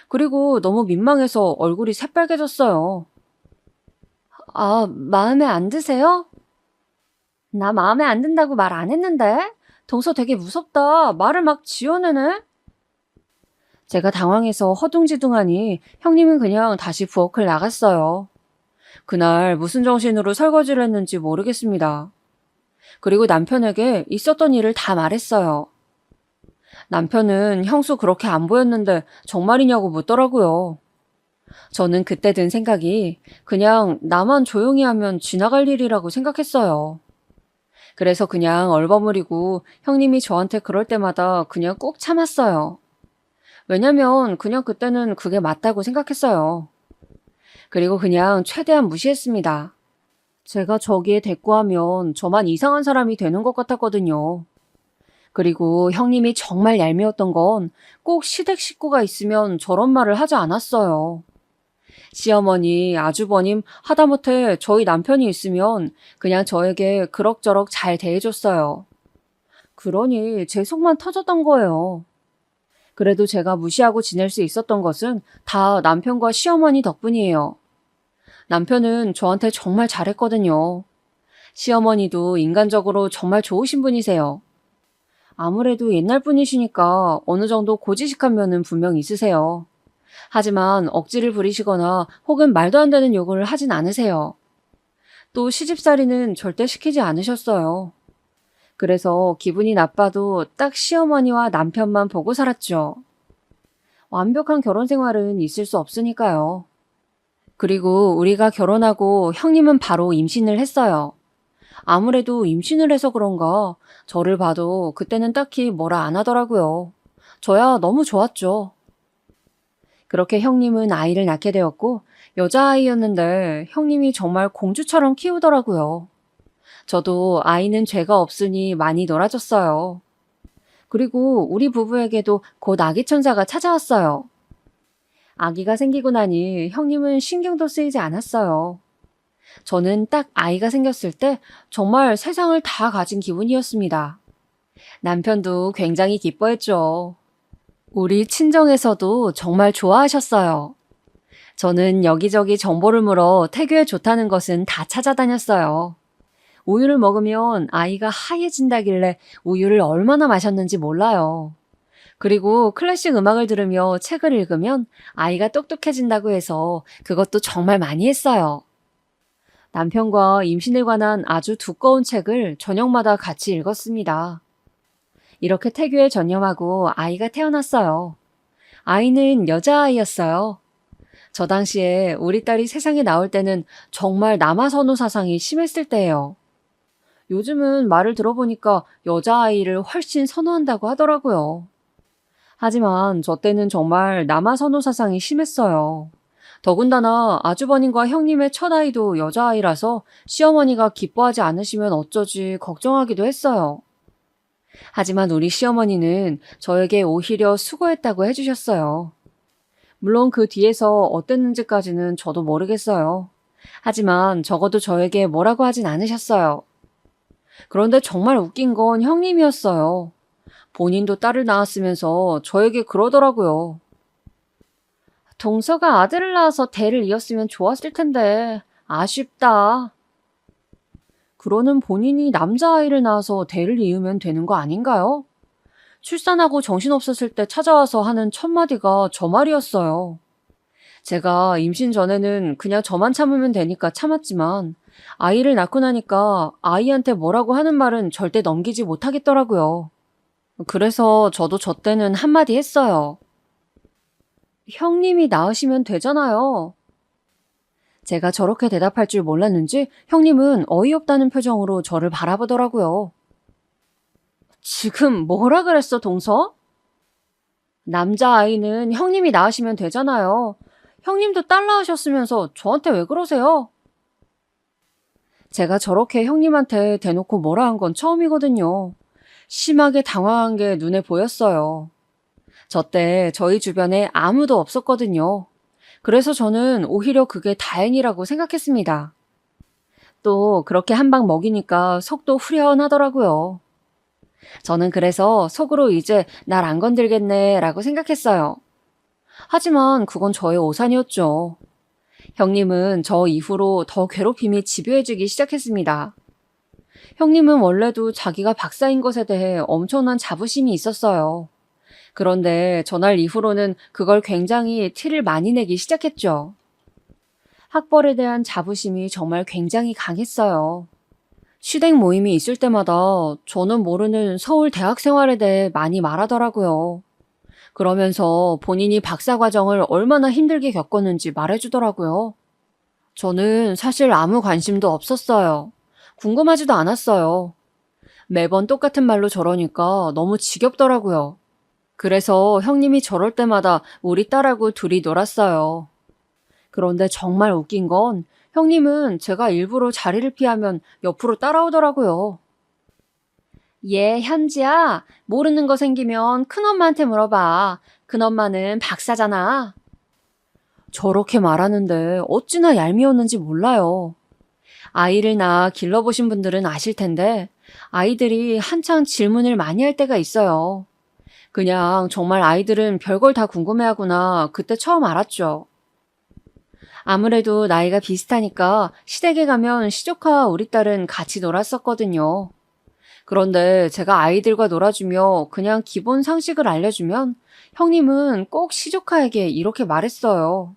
그리고 너무 민망해서 얼굴이 새빨개졌어요. 아, 마음에 안 드세요? 나 마음에 안 든다고 말 안 했는데? 동서 되게 무섭다. 말을 막 지어내네? 제가 당황해서 허둥지둥하니 형님은 그냥 다시 부엌을 나갔어요. 그날 무슨 정신으로 설거지를 했는지 모르겠습니다. 그리고 남편에게 있었던 일을 다 말했어요. 남편은 형수 그렇게 안 보였는데 정말이냐고 묻더라고요. 저는 그때 든 생각이 그냥 나만 조용히 하면 지나갈 일이라고 생각했어요. 그래서 그냥 얼버무리고 형님이 저한테 그럴 때마다 그냥 꾹 참았어요. 왜냐면 그냥 그때는 그게 맞다고 생각했어요. 그리고 그냥 최대한 무시했습니다. 제가 저기에 대꾸하면 저만 이상한 사람이 되는 것 같았거든요. 그리고 형님이 정말 얄미웠던 건 꼭 시댁 식구가 있으면 저런 말을 하지 않았어요. 시어머니, 아주버님, 하다못해 저희 남편이 있으면 그냥 저에게 그럭저럭 잘 대해줬어요. 그러니 제 속만 터졌던 거예요. 그래도 제가 무시하고 지낼 수 있었던 것은 다 남편과 시어머니 덕분이에요. 남편은 저한테 정말 잘했거든요. 시어머니도 인간적으로 정말 좋으신 분이세요. 아무래도 옛날 분이시니까 어느 정도 고지식한 면은 분명 있으세요. 하지만 억지를 부리시거나 혹은 말도 안 되는 요구를 하진 않으세요. 또 시집살이는 절대 시키지 않으셨어요. 그래서 기분이 나빠도 딱 시어머니와 남편만 보고 살았죠. 완벽한 결혼 생활은 있을 수 없으니까요. 그리고 우리가 결혼하고 형님은 바로 임신을 했어요. 아무래도 임신을 해서 그런가 저를 봐도 그때는 딱히 뭐라 안 하더라고요. 저야 너무 좋았죠. 그렇게 형님은 아이를 낳게 되었고 여자아이였는데 형님이 정말 공주처럼 키우더라고요. 저도 아이는 죄가 없으니 많이 놀아줬어요. 그리고 우리 부부에게도 곧 아기 천사가 찾아왔어요. 아기가 생기고 나니 형님은 신경도 쓰이지 않았어요. 저는 딱 아이가 생겼을 때 정말 세상을 다 가진 기분이었습니다. 남편도 굉장히 기뻐했죠. 우리 친정에서도 정말 좋아하셨어요. 저는 여기저기 정보를 물어 태교에 좋다는 것은 다 찾아다녔어요. 우유를 먹으면 아이가 하얘진다길래 우유를 얼마나 마셨는지 몰라요. 그리고 클래식 음악을 들으며 책을 읽으면 아이가 똑똑해진다고 해서 그것도 정말 많이 했어요. 남편과 임신에 관한 아주 두꺼운 책을 저녁마다 같이 읽었습니다. 이렇게 태교에 전념하고 아이가 태어났어요. 아이는 여자아이였어요. 저 당시에 우리 딸이 세상에 나올 때는 정말 남아선호 사상이 심했을 때예요. 요즘은 말을 들어보니까 여자아이를 훨씬 선호한다고 하더라고요. 하지만 저 때는 정말 남아선호 사상이 심했어요. 더군다나 아주버님과 형님의 첫 아이도 여자아이라서 시어머니가 기뻐하지 않으시면 어쩌지 걱정하기도 했어요. 하지만 우리 시어머니는 저에게 오히려 수고했다고 해주셨어요. 물론 그 뒤에서 어땠는지까지는 저도 모르겠어요. 하지만 적어도 저에게 뭐라고 하진 않으셨어요. 그런데 정말 웃긴 건 형님이었어요. 본인도 딸을 낳았으면서 저에게 그러더라고요. 동서가 아들을 낳아서 대를 이었으면 좋았을 텐데 아쉽다. 그러는 본인이 남자아이를 낳아서 대를 이으면 되는 거 아닌가요? 출산하고 정신없었을 때 찾아와서 하는 첫마디가 저 말이었어요. 제가 임신 전에는 그냥 저만 참으면 되니까 참았지만 아이를 낳고 나니까 아이한테 뭐라고 하는 말은 절대 넘기지 못하겠더라고요. 그래서 저도 저 때는 한마디 했어요. 형님이 낳으시면 되잖아요. 제가 저렇게 대답할 줄 몰랐는지 형님은 어이없다는 표정으로 저를 바라보더라고요. 지금 뭐라 그랬어, 동서? 남자아이는 형님이 낳으시면 되잖아요. 형님도 딸 낳으셨으면서 저한테 왜 그러세요? 제가 저렇게 형님한테 대놓고 뭐라 한 건 처음이거든요. 심하게 당황한 게 눈에 보였어요. 저 때 저희 주변에 아무도 없었거든요. 그래서 저는 오히려 그게 다행이라고 생각했습니다. 또 그렇게 한 방 먹이니까 속도 후련하더라고요. 저는 그래서 속으로 이제 날 안 건들겠네 라고 생각했어요. 하지만 그건 저의 오산이었죠. 형님은 저 이후로 더 괴롭힘이 집요해지기 시작했습니다. 형님은 원래도 자기가 박사인 것에 대해 엄청난 자부심이 있었어요. 그런데 전날 이후로는 그걸 굉장히 티를 많이 내기 시작했죠. 학벌에 대한 자부심이 정말 굉장히 강했어요. 시댁 모임이 있을 때마다 저는 모르는 서울 대학 생활에 대해 많이 말하더라고요. 그러면서 본인이 박사 과정을 얼마나 힘들게 겪었는지 말해주더라고요. 저는 사실 아무 관심도 없었어요. 궁금하지도 않았어요. 매번 똑같은 말로 저러니까 너무 지겹더라고요. 그래서 형님이 저럴 때마다 우리 딸하고 둘이 놀았어요. 그런데 정말 웃긴 건 형님은 제가 일부러 자리를 피하면 옆으로 따라오더라고요. 얘 현지야, 모르는 거 생기면 큰엄마한테 물어봐. 큰엄마는 박사잖아. 저렇게 말하는데 어찌나 얄미웠는지 몰라요. 아이를 낳아 길러보신 분들은 아실 텐데 아이들이 한창 질문을 많이 할 때가 있어요. 그냥 정말 아이들은 별걸 다 궁금해하구나 그때 처음 알았죠. 아무래도 나이가 비슷하니까 시댁에 가면 시조카와 우리 딸은 같이 놀았었거든요. 그런데 제가 아이들과 놀아주며 그냥 기본 상식을 알려주면 형님은 꼭 시조카에게 이렇게 말했어요.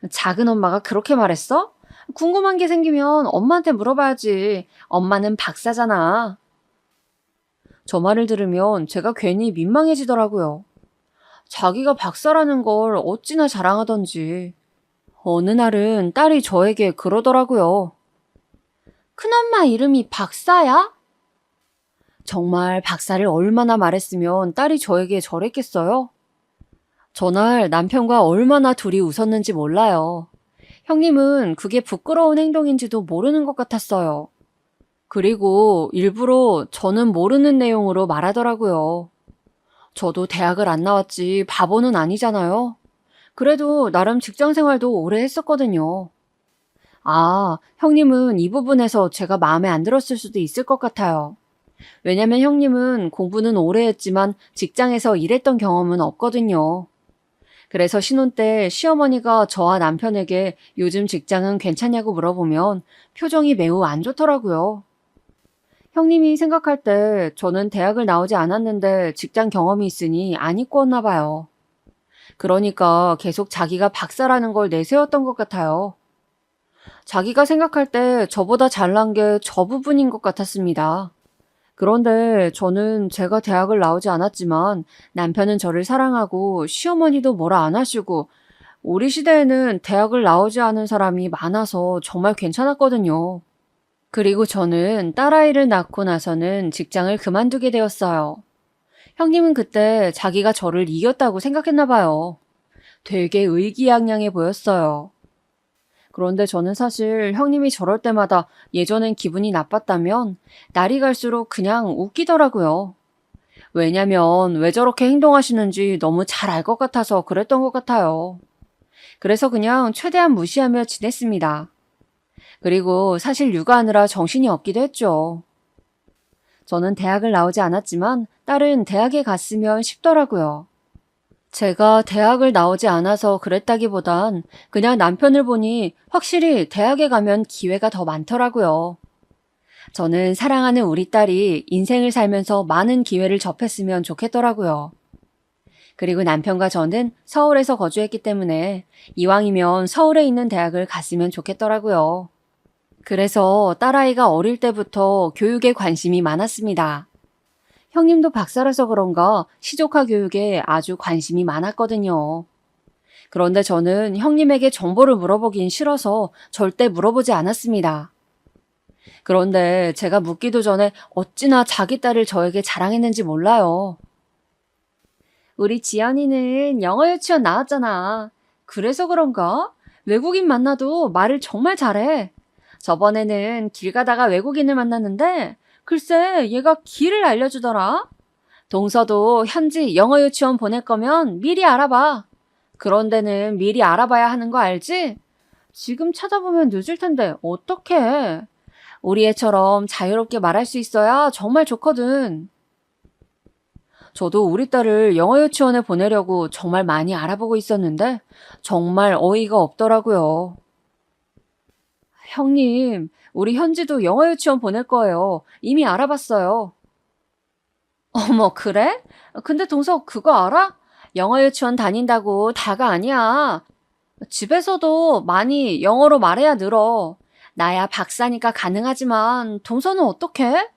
작은 엄마가 그렇게 말했어? 궁금한 게 생기면 엄마한테 물어봐야지. 엄마는 박사잖아. 저 말을 들으면 제가 괜히 민망해지더라고요. 자기가 박사라는 걸 어찌나 자랑하던지. 어느 날은 딸이 저에게 그러더라고요. 큰엄마 이름이 박사야? 정말 박사를 얼마나 말했으면 딸이 저에게 저랬겠어요? 전날 남편과 얼마나 둘이 웃었는지 몰라요. 형님은 그게 부끄러운 행동인지도 모르는 것 같았어요. 그리고 일부러 저는 모르는 내용으로 말하더라고요. 저도 대학을 안 나왔지 바보는 아니잖아요. 그래도 나름 직장 생활도 오래 했었거든요. 아, 형님은 이 부분에서 제가 마음에 안 들었을 수도 있을 것 같아요. 왜냐면 형님은 공부는 오래 했지만 직장에서 일했던 경험은 없거든요. 그래서 신혼 때 시어머니가 저와 남편에게 요즘 직장은 괜찮냐고 물어보면 표정이 매우 안 좋더라고요. 형님이 생각할 때 저는 대학을 나오지 않았는데 직장 경험이 있으니 안 이뻤나 봐요. 그러니까 계속 자기가 박사라는 걸 내세웠던 것 같아요. 자기가 생각할 때 저보다 잘난 게 저 부분인 것 같았습니다. 그런데 저는 제가 대학을 나오지 않았지만 남편은 저를 사랑하고 시어머니도 뭐라 안 하시고 우리 시대에는 대학을 나오지 않은 사람이 많아서 정말 괜찮았거든요. 그리고 저는 딸아이를 낳고 나서는 직장을 그만두게 되었어요. 형님은 그때 자기가 저를 이겼다고 생각했나 봐요. 되게 의기양양해 보였어요. 그런데 저는 사실 형님이 저럴 때마다 예전엔 기분이 나빴다면 날이 갈수록 그냥 웃기더라고요. 왜냐면 왜 저렇게 행동하시는지 너무 잘 알 것 같아서 그랬던 것 같아요. 그래서 그냥 최대한 무시하며 지냈습니다. 그리고 사실 육아하느라 정신이 없기도 했죠. 저는 대학을 나오지 않았지만 딸은 대학에 갔으면 싶더라고요. 제가 대학을 나오지 않아서 그랬다기보단 그냥 남편을 보니 확실히 대학에 가면 기회가 더 많더라고요. 저는 사랑하는 우리 딸이 인생을 살면서 많은 기회를 접했으면 좋겠더라고요. 그리고 남편과 저는 서울에서 거주했기 때문에 이왕이면 서울에 있는 대학을 갔으면 좋겠더라고요. 그래서 딸아이가 어릴 때부터 교육에 관심이 많았습니다. 형님도 박사라서 그런가 시조카 교육에 아주 관심이 많았거든요. 그런데 저는 형님에게 정보를 물어보긴 싫어서 절대 물어보지 않았습니다. 그런데 제가 묻기도 전에 어찌나 자기 딸을 저에게 자랑했는지 몰라요. 우리 지연이는 영어 유치원 나왔잖아. 그래서 그런가? 외국인 만나도 말을 정말 잘해. 저번에는 길 가다가 외국인을 만났는데 글쎄 얘가 길을 알려주더라. 동서도 현지 영어 유치원 보낼 거면 미리 알아봐. 그런 데는 미리 알아봐야 하는 거 알지? 지금 찾아보면 늦을 텐데 어떡해. 우리 애처럼 자유롭게 말할 수 있어야 정말 좋거든. 저도 우리 딸을 영어 유치원에 보내려고 정말 많이 알아보고 있었는데 정말 어이가 없더라고요. 형님, 우리 현지도 영어 유치원 보낼 거예요. 이미 알아봤어요. 어머, 그래? 근데 동서 그거 알아? 영어 유치원 다닌다고 다가 아니야. 집에서도 많이 영어로 말해야 늘어. 나야 박사니까 가능하지만 동서는 어떡해?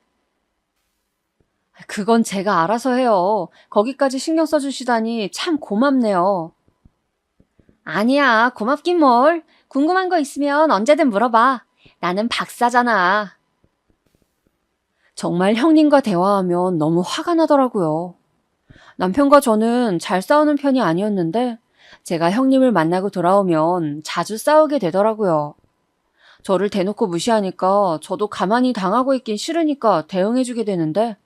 그건 제가 알아서 해요. 거기까지 신경 써주시다니 참 고맙네요. 아니야, 고맙긴 뭘. 궁금한 거 있으면 언제든 물어봐. 나는 박사잖아. 정말 형님과 대화하면 너무 화가 나더라고요. 남편과 저는 잘 싸우는 편이 아니었는데 제가 형님을 만나고 돌아오면 자주 싸우게 되더라고요. 저를 대놓고 무시하니까 저도 가만히 당하고 있긴 싫으니까 대응해주게 되는데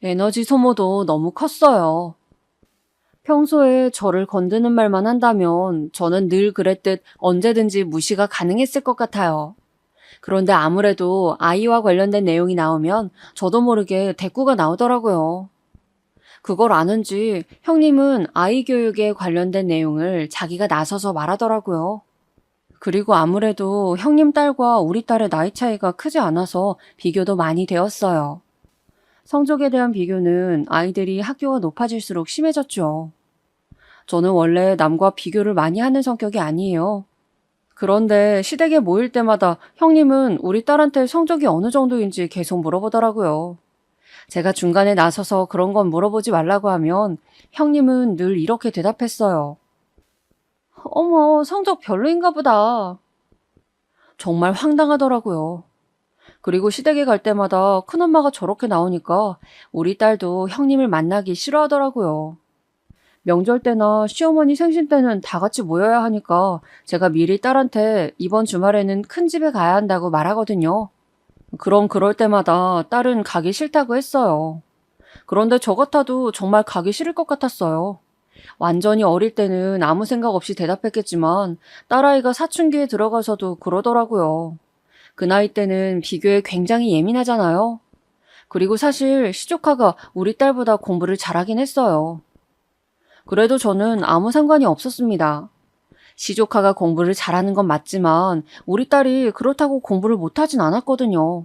에너지 소모도 너무 컸어요. 평소에 저를 건드는 말만 한다면 저는 늘 그랬듯 언제든지 무시가 가능했을 것 같아요. 그런데 아무래도 아이와 관련된 내용이 나오면 저도 모르게 대꾸가 나오더라고요. 그걸 아는지 형님은 아이 교육에 관련된 내용을 자기가 나서서 말하더라고요. 그리고 아무래도 형님 딸과 우리 딸의 나이 차이가 크지 않아서 비교도 많이 되었어요. 성적에 대한 비교는 아이들이 학교가 높아질수록 심해졌죠. 저는 원래 남과 비교를 많이 하는 성격이 아니에요. 그런데 시댁에 모일 때마다 형님은 우리 딸한테 성적이 어느 정도인지 계속 물어보더라고요. 제가 중간에 나서서 그런 건 물어보지 말라고 하면 형님은 늘 이렇게 대답했어요. 어머, 성적 별로인가 보다. 정말 황당하더라고요. 그리고 시댁에 갈 때마다 큰엄마가 저렇게 나오니까 우리 딸도 형님을 만나기 싫어하더라고요. 명절 때나 시어머니 생신 때는 다 같이 모여야 하니까 제가 미리 딸한테 이번 주말에는 큰 집에 가야 한다고 말하거든요. 그럼 그럴 때마다 딸은 가기 싫다고 했어요. 그런데 저 같아도 정말 가기 싫을 것 같았어요. 완전히 어릴 때는 아무 생각 없이 대답했겠지만 딸아이가 사춘기에 들어가서도 그러더라고요. 그 나이 때는 비교에 굉장히 예민하잖아요. 그리고 사실 시조카가 우리 딸보다 공부를 잘하긴 했어요. 그래도 저는 아무 상관이 없었습니다. 시조카가 공부를 잘하는 건 맞지만 우리 딸이 그렇다고 공부를 못하진 않았거든요.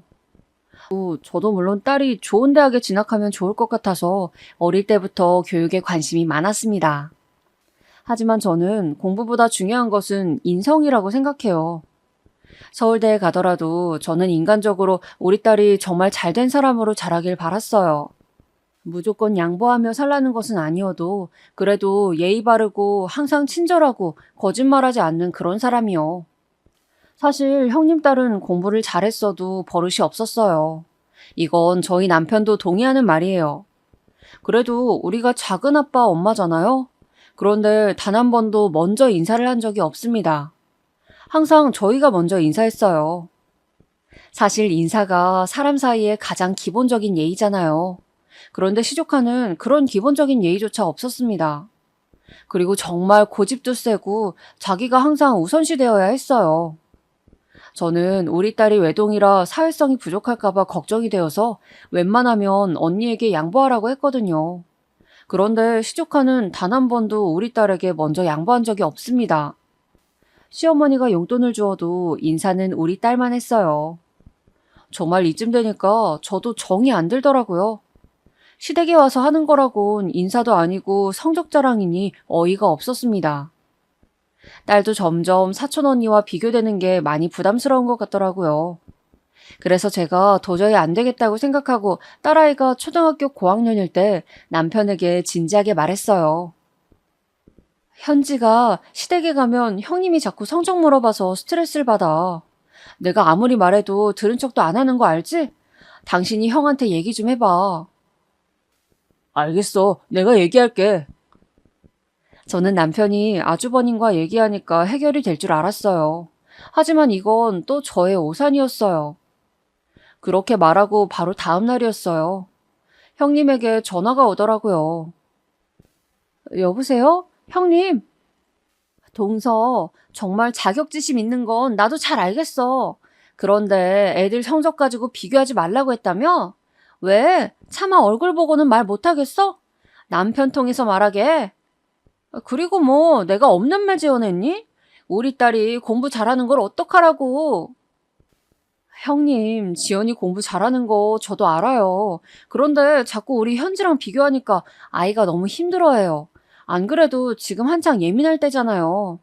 저도 물론 딸이 좋은 대학에 진학하면 좋을 것 같아서 어릴 때부터 교육에 관심이 많았습니다. 하지만 저는 공부보다 중요한 것은 인성이라고 생각해요. 서울대에 가더라도 저는 인간적으로 우리 딸이 정말 잘된 사람으로 자라길 바랐어요. 무조건 양보하며 살라는 것은 아니어도 그래도 예의 바르고 항상 친절하고 거짓말하지 않는 그런 사람이요. 사실 형님 딸은 공부를 잘했어도 버릇이 없었어요. 이건 저희 남편도 동의하는 말이에요. 그래도 우리가 작은 아빠 엄마잖아요. 그런데 단 한 번도 먼저 인사를 한 적이 없습니다. 항상 저희가 먼저 인사했어요. 사실 인사가 사람 사이에 가장 기본적인 예의잖아요. 그런데 시조카는 그런 기본적인 예의조차 없었습니다. 그리고 정말 고집도 세고 자기가 항상 우선시 되어야 했어요. 저는 우리 딸이 외동이라 사회성이 부족할까봐 걱정이 되어서 웬만하면 언니에게 양보하라고 했거든요. 그런데 시조카는 단 한 번도 우리 딸에게 먼저 양보한 적이 없습니다. 시어머니가 용돈을 주어도 인사는 우리 딸만 했어요. 정말 이쯤 되니까 저도 정이 안 들더라고요. 시댁에 와서 하는 거라곤 인사도 아니고 성적 자랑이니 어이가 없었습니다. 딸도 점점 사촌 언니와 비교되는 게 많이 부담스러운 것 같더라고요. 그래서 제가 도저히 안 되겠다고 생각하고 딸아이가 초등학교 고학년일 때 남편에게 진지하게 말했어요. 현지가 시댁에 가면 형님이 자꾸 성적 물어봐서 스트레스를 받아. 내가 아무리 말해도 들은 척도 안 하는 거 알지? 당신이 형한테 얘기 좀 해봐. 알겠어. 내가 얘기할게. 저는 남편이 아주버님과 얘기하니까 해결이 될 줄 알았어요. 하지만 이건 또 저의 오산이었어요. 그렇게 말하고 바로 다음 날이었어요. 형님에게 전화가 오더라고요. 여보세요? 형님? 동서, 정말 자격지심 있는 건 나도 잘 알겠어. 그런데 애들 성적 가지고 비교하지 말라고 했다며? 왜? 차마 얼굴 보고는 말 못하겠어? 남편 통해서 말하게. 그리고 뭐 내가 없는 말 지어냈니? 우리 딸이 공부 잘하는 걸 어떡하라고. 형님, 지연이 공부 잘하는 거 저도 알아요. 그런데 자꾸 우리 현지랑 비교하니까 아이가 너무 힘들어해요. 안 그래도 지금 한창 예민할 때잖아요.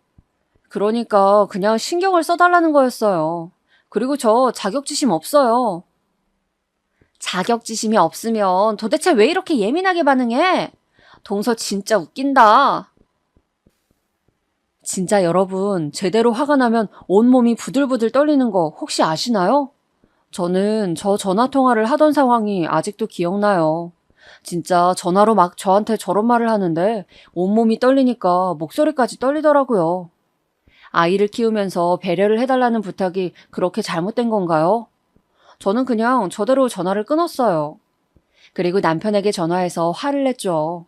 그러니까 그냥 신경을 써달라는 거였어요. 그리고 저 자격지심 없어요. 자격지심이 없으면 도대체 왜 이렇게 예민하게 반응해? 동서 진짜 웃긴다. 진짜 여러분, 제대로 화가 나면 온몸이 부들부들 떨리는 거 혹시 아시나요? 저는 저 전화 통화를 하던 상황이 아직도 기억나요. 진짜 전화로 막 저한테 저런 말을 하는데 온몸이 떨리니까 목소리까지 떨리더라고요. 아이를 키우면서 배려를 해달라는 부탁이 그렇게 잘못된 건가요? 저는 그냥 저대로 전화를 끊었어요. 그리고 남편에게 전화해서 화를 냈죠.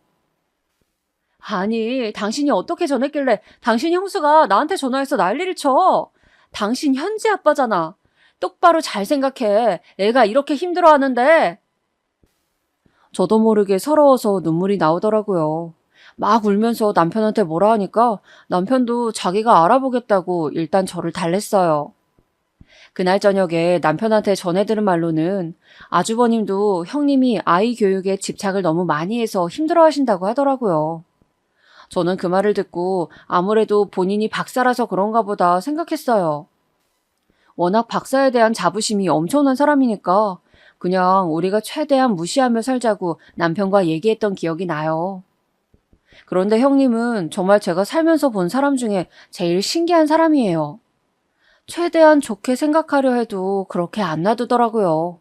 아니, 당신이 어떻게 전했길래 당신 형수가 나한테 전화해서 난리를 쳐. 당신 현지 아빠잖아. 똑바로 잘 생각해. 애가 이렇게 힘들어하는데. 저도 모르게 서러워서 눈물이 나오더라고요. 막 울면서 남편한테 뭐라 하니까 남편도 자기가 알아보겠다고 일단 저를 달랬어요. 그날 저녁에 남편한테 전해들은 말로는 아주버님도 형님이 아이 교육에 집착을 너무 많이 해서 힘들어하신다고 하더라고요. 저는 그 말을 듣고 아무래도 본인이 박사라서 그런가 보다 생각했어요. 워낙 박사에 대한 자부심이 엄청난 사람이니까 그냥 우리가 최대한 무시하며 살자고 남편과 얘기했던 기억이 나요. 그런데 형님은 정말 제가 살면서 본 사람 중에 제일 신기한 사람이에요. 최대한 좋게 생각하려 해도 그렇게 안 놔두더라고요.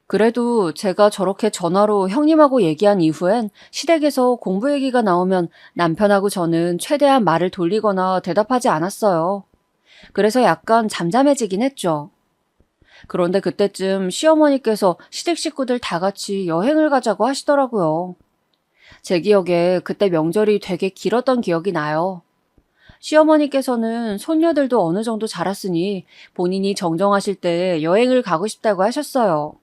그래도 제가 저렇게 전화로 형님하고 얘기한 이후엔 시댁에서 공부 얘기가 나오면 남편하고 저는 최대한 말을 돌리거나 대답하지 않았어요. 그래서 약간 잠잠해지긴 했죠. 그런데 그때쯤 시어머니께서 시댁 식구들 다 같이 여행을 가자고 하시더라고요. 제 기억에 그때 명절이 되게 길었던 기억이 나요. 시어머니께서는 손녀들도 어느 정도 자랐으니 본인이 정정하실 때 여행을 가고 싶다고 하셨어요.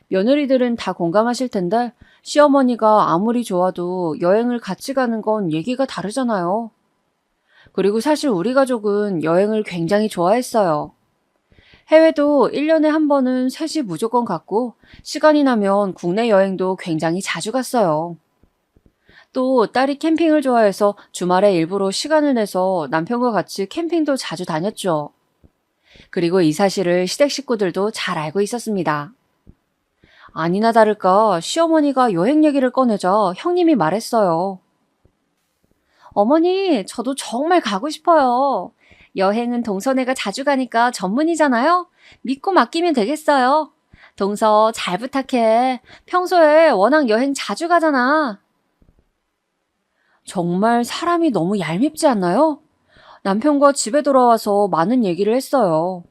며느리들은 다 공감하실 텐데 시어머니가 아무리 좋아도 여행을 같이 가는 건 얘기가 다르잖아요. 그리고 사실 우리 가족은 여행을 굉장히 좋아했어요. 해외도 1년에 한 번은 셋이 무조건 갔고 시간이 나면 국내 여행도 굉장히 자주 갔어요. 또 딸이 캠핑을 좋아해서 주말에 일부러 시간을 내서 남편과 같이 캠핑도 자주 다녔죠. 그리고 이 사실을 시댁 식구들도 잘 알고 있었습니다. 아니나 다를까 시어머니가 여행 얘기를 꺼내자 형님이 말했어요. 어머니, 저도 정말 가고 싶어요. 여행은 동서네가 자주 가니까 전문이잖아요. 믿고 맡기면 되겠어요. 동서 잘 부탁해. 평소에 워낙 여행 자주 가잖아. 정말 사람이 너무 얄밉지 않나요? 남편과 집에 돌아와서 많은 얘기를 했어요.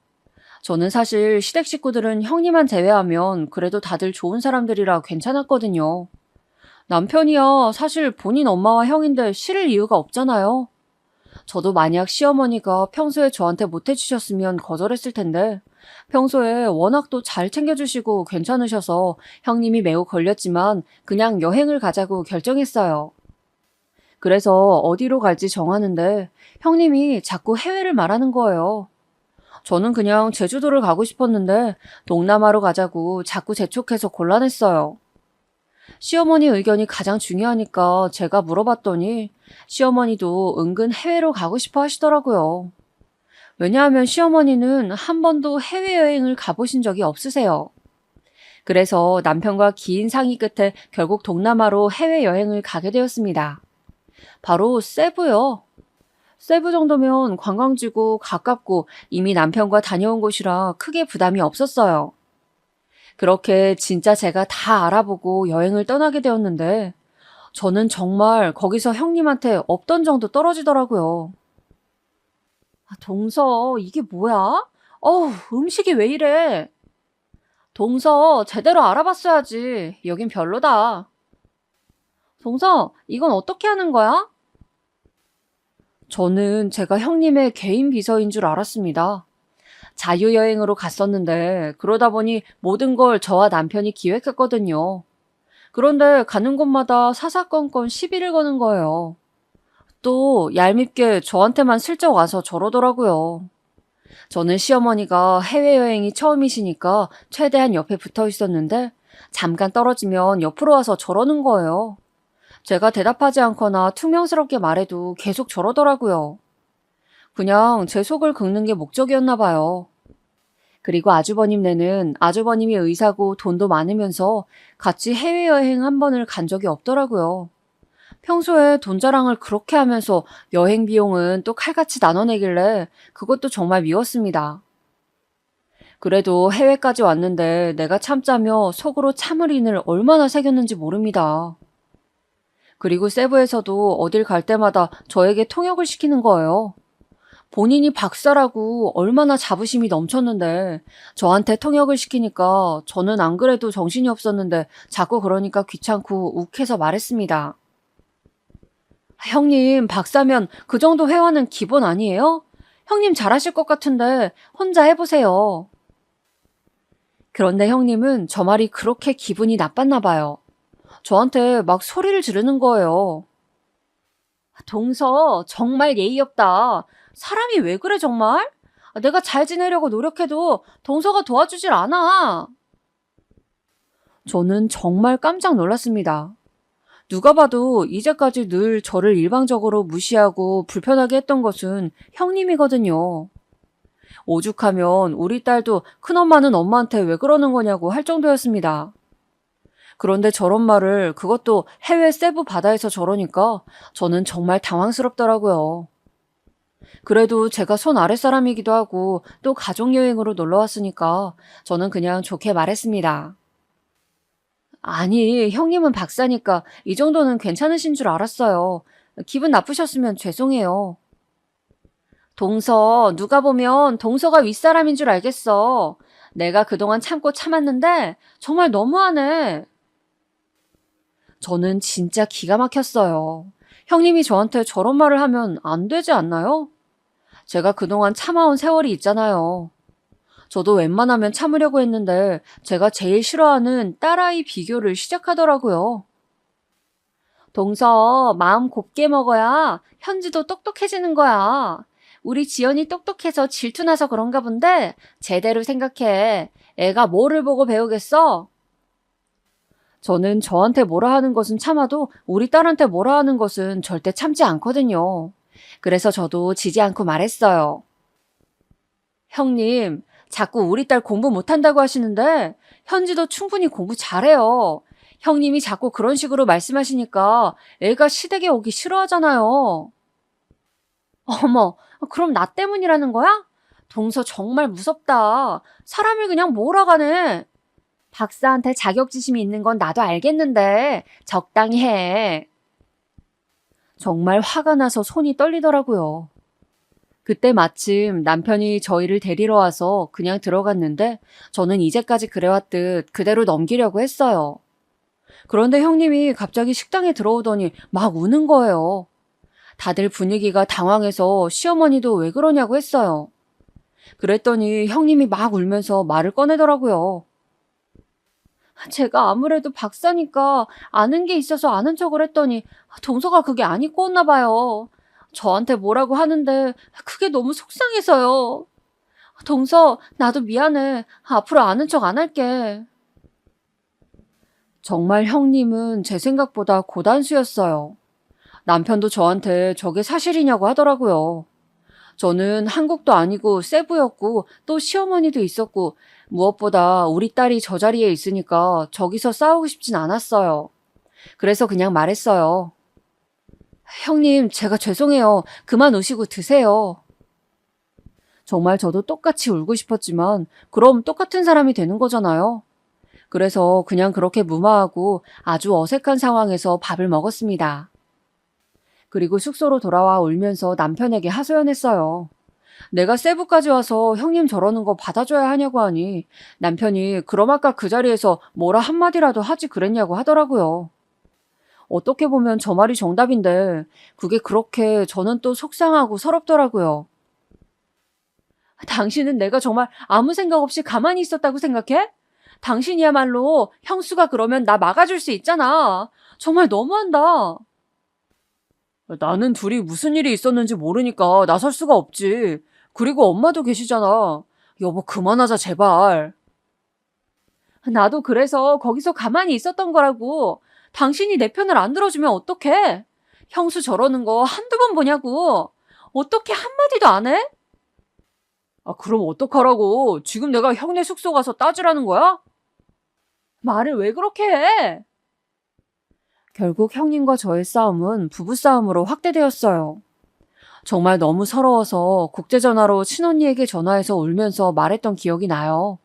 저는 사실 시댁 식구들은 형님만 제외하면 그래도 다들 좋은 사람들이라 괜찮았거든요. 남편이야 사실 본인 엄마와 형인데 싫을 이유가 없잖아요. 저도 만약 시어머니가 평소에 저한테 못해주셨으면 거절했을 텐데 평소에 워낙 또 잘 챙겨주시고 괜찮으셔서 형님이 매우 걸렸지만 그냥 여행을 가자고 결정했어요. 그래서 어디로 갈지 정하는데 형님이 자꾸 해외를 말하는 거예요. 저는 그냥 제주도를 가고 싶었는데 동남아로 가자고 자꾸 재촉해서 곤란했어요. 시어머니 의견이 가장 중요하니까 제가 물어봤더니 시어머니도 은근 해외로 가고 싶어 하시더라고요. 왜냐하면 시어머니는 한 번도 해외여행을 가보신 적이 없으세요. 그래서 남편과 긴 상의 끝에 결국 동남아로 해외여행을 가게 되었습니다. 바로 세부요. 세부 정도면 관광지고 가깝고 이미 남편과 다녀온 곳이라 크게 부담이 없었어요. 그렇게 진짜 제가 다 알아보고 여행을 떠나게 되었는데 저는 정말 거기서 형님한테 없던 정도 떨어지더라고요. 동서, 이게 뭐야? 음식이 왜 이래? 동서, 제대로 알아봤어야지. 여긴 별로다. 동서, 이건 어떻게 하는 거야? 저는 제가 형님의 개인 비서인 줄 알았습니다. 자유여행으로 갔었는데 그러다 보니 모든 걸 저와 남편이 기획했거든요. 그런데 가는 곳마다 사사건건 시비를 거는 거예요. 또 얄밉게 저한테만 슬쩍 와서 저러더라고요. 저는 시어머니가 해외여행이 처음이시니까 최대한 옆에 붙어 있었는데 잠깐 떨어지면 옆으로 와서 저러는 거예요. 제가 대답하지 않거나 퉁명스럽게 말해도 계속 저러더라고요. 그냥 제 속을 긁는 게 목적이었나 봐요. 그리고 아주버님네는 아주버님이 의사고 돈도 많으면서 같이 해외여행 한 번을 간 적이 없더라고요. 평소에 돈 자랑을 그렇게 하면서 여행 비용은 또 칼같이 나눠내길래 그것도 정말 미웠습니다. 그래도 해외까지 왔는데 내가 참자며 속으로 참을 인을 얼마나 새겼는지 모릅니다. 그리고 세부에서도 어딜 갈 때마다 저에게 통역을 시키는 거예요. 본인이 박사라고 얼마나 자부심이 넘쳤는데 저한테 통역을 시키니까 저는 안 그래도 정신이 없었는데 자꾸 그러니까 귀찮고 욱해서 말했습니다. 형님, 박사면 그 정도 회화는 기본 아니에요? 형님 잘하실 것 같은데 혼자 해보세요. 그런데 형님은 저 말이 그렇게 기분이 나빴나 봐요. 저한테 막 소리를 지르는 거예요. 동서, 정말 예의 없다. 사람이 왜 그래 정말? 내가 잘 지내려고 노력해도 동서가 도와주질 않아. 저는 정말 깜짝 놀랐습니다. 누가 봐도 이제까지 늘 저를 일방적으로 무시하고 불편하게 했던 것은 형님이거든요. 오죽하면 우리 딸도 큰엄마는 엄마한테 왜 그러는 거냐고 할 정도였습니다. 그런데 저런 말을 그것도 해외 세부 바다에서 저러니까 저는 정말 당황스럽더라고요. 그래도 제가 손 아랫사람이기도 하고 또 가족여행으로 놀러 왔으니까 저는 그냥 좋게 말했습니다. 아니, 형님은 박사니까 이 정도는 괜찮으신 줄 알았어요. 기분 나쁘셨으면 죄송해요. 동서, 누가 보면 동서가 윗사람인 줄 알겠어. 내가 그동안 참고 참았는데 정말 너무하네. 저는 진짜 기가 막혔어요. 형님이 저한테 저런 말을 하면 안 되지 않나요? 제가 그동안 참아온 세월이 있잖아요. 저도 웬만하면 참으려고 했는데 제가 제일 싫어하는 딸아이 비교를 시작하더라고요. 동서, 마음 곱게 먹어야 현지도 똑똑해지는 거야. 우리 지연이 똑똑해서 질투나서 그런가 본데 제대로 생각해. 애가 뭐를 보고 배우겠어? 저는 저한테 뭐라 하는 것은 참아도 우리 딸한테 뭐라 하는 것은 절대 참지 않거든요. 그래서 저도 지지 않고 말했어요. 형님, 자꾸 우리 딸 공부 못한다고 하시는데 현지도 충분히 공부 잘해요. 형님이 자꾸 그런 식으로 말씀하시니까 애가 시댁에 오기 싫어하잖아요. 어머, 그럼 나 때문이라는 거야? 동서 정말 무섭다. 사람을 그냥 몰아가네. 박사한테 자격지심이 있는 건 나도 알겠는데 적당히 해. 정말 화가 나서 손이 떨리더라고요. 그때 마침 남편이 저희를 데리러 와서 그냥 들어갔는데 저는 이제까지 그래왔듯 그대로 넘기려고 했어요. 그런데 형님이 갑자기 식당에 들어오더니 막 우는 거예요. 다들 분위기가 당황해서 시어머니도 왜 그러냐고 했어요. 그랬더니 형님이 막 울면서 말을 꺼내더라고요. 제가 아무래도 박사니까 아는 게 있어서 아는 척을 했더니 동서가 그게 안 입고 왔나 봐요. 저한테 뭐라고 하는데 그게 너무 속상해서요. 동서, 나도 미안해. 앞으로 아는 척 안 할게. 정말 형님은 제 생각보다 고단수였어요. 남편도 저한테 저게 사실이냐고 하더라고요. 저는 한국도 아니고 세부였고 또 시어머니도 있었고 무엇보다 우리 딸이 저 자리에 있으니까 저기서 싸우고 싶진 않았어요. 그래서 그냥 말했어요. 형님, 제가 죄송해요. 그만 우시고 드세요. 정말 저도 똑같이 울고 싶었지만 그럼 똑같은 사람이 되는 거잖아요. 그래서 그냥 그렇게 무마하고 아주 어색한 상황에서 밥을 먹었습니다. 그리고 숙소로 돌아와 울면서 남편에게 하소연했어요. 내가 세부까지 와서 형님 저러는 거 받아줘야 하냐고 하니 남편이 그럼 아까 그 자리에서 뭐라 한마디라도 하지 그랬냐고 하더라고요. 어떻게 보면 저 말이 정답인데 그게 그렇게 저는 또 속상하고 서럽더라고요. 당신은 내가 정말 아무 생각 없이 가만히 있었다고 생각해? 당신이야말로 형수가 그러면 나 막아줄 수 있잖아. 정말 너무한다. 나는 둘이 무슨 일이 있었는지 모르니까 나설 수가 없지. 그리고 엄마도 계시잖아. 여보, 그만하자, 제발. 나도 그래서 거기서 가만히 있었던 거라고. 당신이 내 편을 안 들어주면 어떡해? 형수 저러는 거 한두 번 보냐고. 어떻게 한마디도 안 해? 아, 그럼 어떡하라고. 지금 내가 형네 숙소 가서 따지라는 거야? 말을 왜 그렇게 해? 결국 형님과 저의 싸움은 부부싸움으로 확대되었어요. 정말 너무 서러워서 국제전화로 친언니에게 전화해서 울면서 말했던 기억이 나요.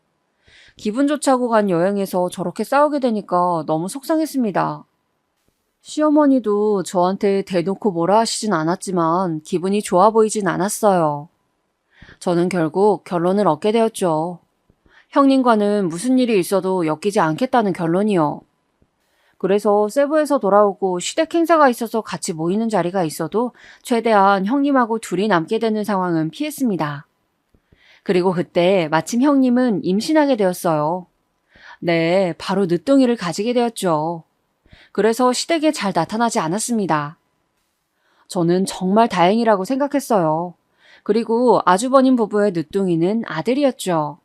기분 좋자고 간 여행에서 저렇게 싸우게 되니까 너무 속상했습니다. 시어머니도 저한테 대놓고 뭐라 하시진 않았지만 기분이 좋아 보이진 않았어요. 저는 결국 결론을 얻게 되었죠. 형님과는 무슨 일이 있어도 엮이지 않겠다는 결론이요. 그래서 세부에서 돌아오고 시댁 행사가 있어서 같이 모이는 자리가 있어도 최대한 형님하고 둘이 남게 되는 상황은 피했습니다. 그리고 그때 마침 형님은 임신하게 되었어요. 네, 바로 늦둥이를 가지게 되었죠. 그래서 시댁에 잘 나타나지 않았습니다. 저는 정말 다행이라고 생각했어요. 그리고 아주버님 부부의 늦둥이는 아들이었죠.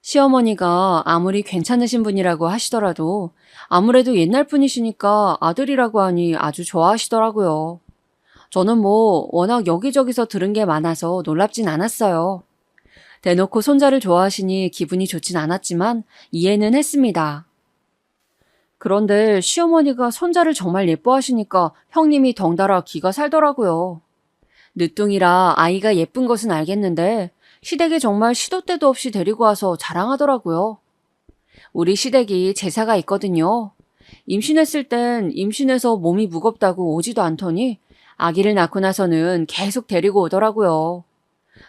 시어머니가 아무리 괜찮으신 분이라고 하시더라도 아무래도 옛날 분이시니까 아들이라고 하니 아주 좋아하시더라고요. 저는 워낙 여기저기서 들은 게 많아서 놀랍진 않았어요. 대놓고 손자를 좋아하시니 기분이 좋진 않았지만 이해는 했습니다. 그런데 시어머니가 손자를 정말 예뻐하시니까 형님이 덩달아 기가 살더라고요. 늦둥이라 아이가 예쁜 것은 알겠는데 시댁에 정말 시도 때도 없이 데리고 와서 자랑하더라고요. 우리 시댁이 제사가 있거든요. 임신했을 땐 임신해서 몸이 무겁다고 오지도 않더니 아기를 낳고 나서는 계속 데리고 오더라고요.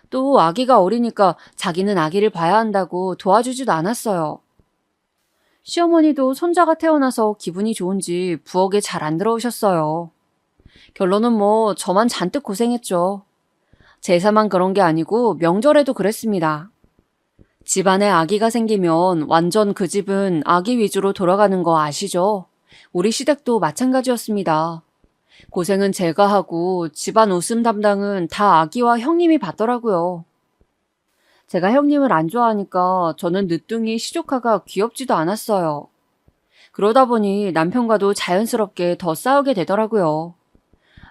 또 아기가 어리니까 자기는 아기를 봐야 한다고 도와주지도 않았어요. 시어머니도 손자가 태어나서 기분이 좋은지 부엌에 잘 안 들어오셨어요. 결론은 저만 잔뜩 고생했죠. 제사만 그런 게 아니고 명절에도 그랬습니다. 집안에 아기가 생기면 완전 그 집은 아기 위주로 돌아가는 거 아시죠? 우리 시댁도 마찬가지였습니다. 고생은 제가 하고 집안 웃음 담당은 다 아기와 형님이 받더라고요. 제가 형님을 안 좋아하니까 저는 늦둥이 시조카가 귀엽지도 않았어요. 그러다 보니 남편과도 자연스럽게 더 싸우게 되더라고요.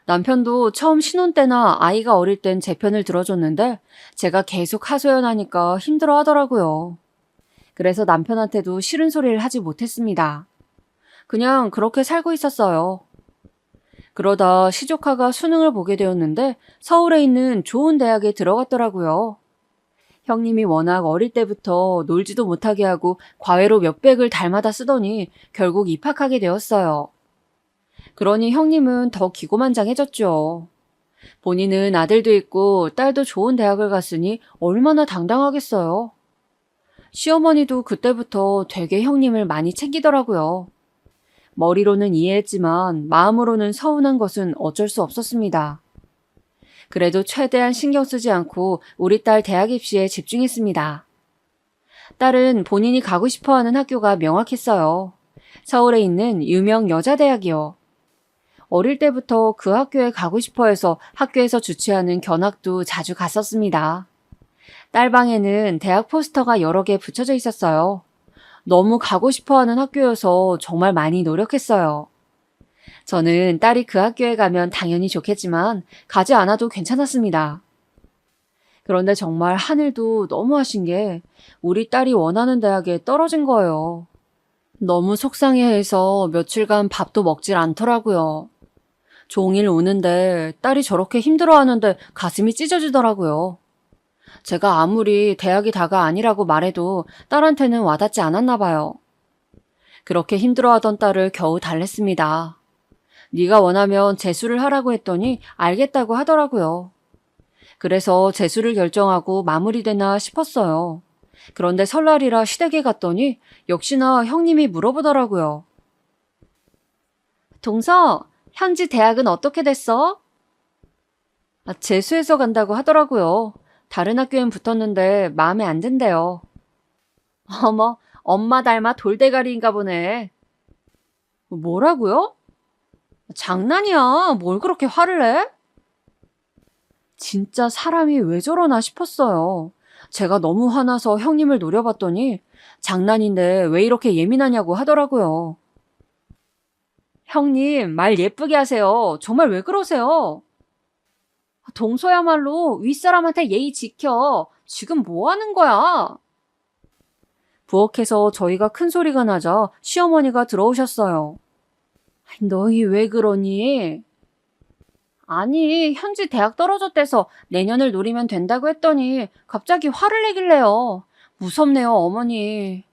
남편도 처음 신혼 때나 아이가 어릴 땐 제 편을 들어줬는데 제가 계속 하소연하니까 힘들어 하더라고요. 그래서 남편한테도 싫은 소리를 하지 못했습니다. 그냥 그렇게 살고 있었어요. 그러다 시조카가 수능을 보게 되었는데 서울에 있는 좋은 대학에 들어갔더라고요. 형님이 워낙 어릴 때부터 놀지도 못하게 하고 과외로 몇백을 달마다 쓰더니 결국 입학하게 되었어요. 그러니 형님은 더 기고만장해졌죠. 본인은 아들도 있고 딸도 좋은 대학을 갔으니 얼마나 당당하겠어요. 시어머니도 그때부터 되게 형님을 많이 챙기더라고요. 머리로는 이해했지만 마음으로는 서운한 것은 어쩔 수 없었습니다. 그래도 최대한 신경 쓰지 않고 우리 딸 대학 입시에 집중했습니다. 딸은 본인이 가고 싶어하는 학교가 명확했어요. 서울에 있는 유명 여자대학이요. 어릴 때부터 그 학교에 가고 싶어 해서 학교에서 주최하는 견학도 자주 갔었습니다. 딸 방에는 대학 포스터가 여러 개 붙여져 있었어요. 너무 가고 싶어 하는 학교여서 정말 많이 노력했어요. 저는 딸이 그 학교에 가면 당연히 좋겠지만 가지 않아도 괜찮았습니다. 그런데 정말 하늘도 너무하신 게 우리 딸이 원하는 대학에 떨어진 거예요. 너무 속상해해서 며칠간 밥도 먹질 않더라고요. 종일 우는데 딸이 저렇게 힘들어하는데 가슴이 찢어지더라고요. 제가 아무리 대학이 다가 아니라고 말해도 딸한테는 와닿지 않았나 봐요. 그렇게 힘들어하던 딸을 겨우 달랬습니다. 네가 원하면 재수를 하라고 했더니 알겠다고 하더라고요. 그래서 재수를 결정하고 마무리되나 싶었어요. 그런데 설날이라 시댁에 갔더니 역시나 형님이 물어보더라고요. 동서, 현지 대학은 어떻게 됐어? 재수해서 간다고 하더라고요. 다른 학교엔 붙었는데 마음에 안 든대요. 어머, 엄마 닮아 돌대가리인가 보네. 뭐라고요? 장난이야. 뭘 그렇게 화를 내? 진짜 사람이 왜 저러나 싶었어요. 제가 너무 화나서 형님을 노려봤더니 장난인데 왜 이렇게 예민하냐고 하더라고요. 형님, 말 예쁘게 하세요. 정말 왜 그러세요? 동서야말로 윗사람한테 예의 지켜. 지금 뭐 하는 거야? 부엌에서 저희가 큰 소리가 나자 시어머니가 들어오셨어요. 너희 왜 그러니? 아니, 현지 대학 떨어졌대서 내년을 노리면 된다고 했더니 갑자기 화를 내길래요. 무섭네요, 어머니.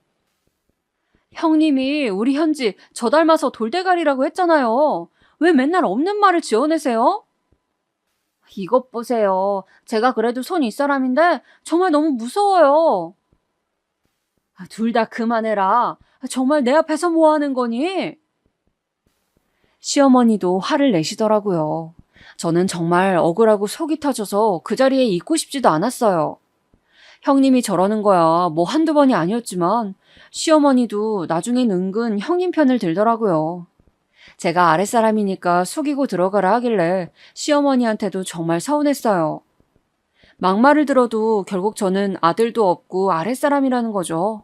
형님이 우리 현지 저 닮아서 돌대가리라고 했잖아요. 왜 맨날 없는 말을 지어내세요? 이것 보세요. 제가 그래도 손 윗사람인데 정말 너무 무서워요. 둘 다 그만해라. 정말 내 앞에서 뭐 하는 거니? 시어머니도 화를 내시더라고요. 저는 정말 억울하고 속이 터져서 그 자리에 있고 싶지도 않았어요. 형님이 저러는 거야 뭐 한두 번이 아니었지만 시어머니도 나중엔 은근 형님 편을 들더라고요. 제가 아랫사람이니까 속이고 들어가라 하길래 시어머니한테도 정말 서운했어요. 막말을 들어도 결국 저는 아들도 없고 아랫사람이라는 거죠.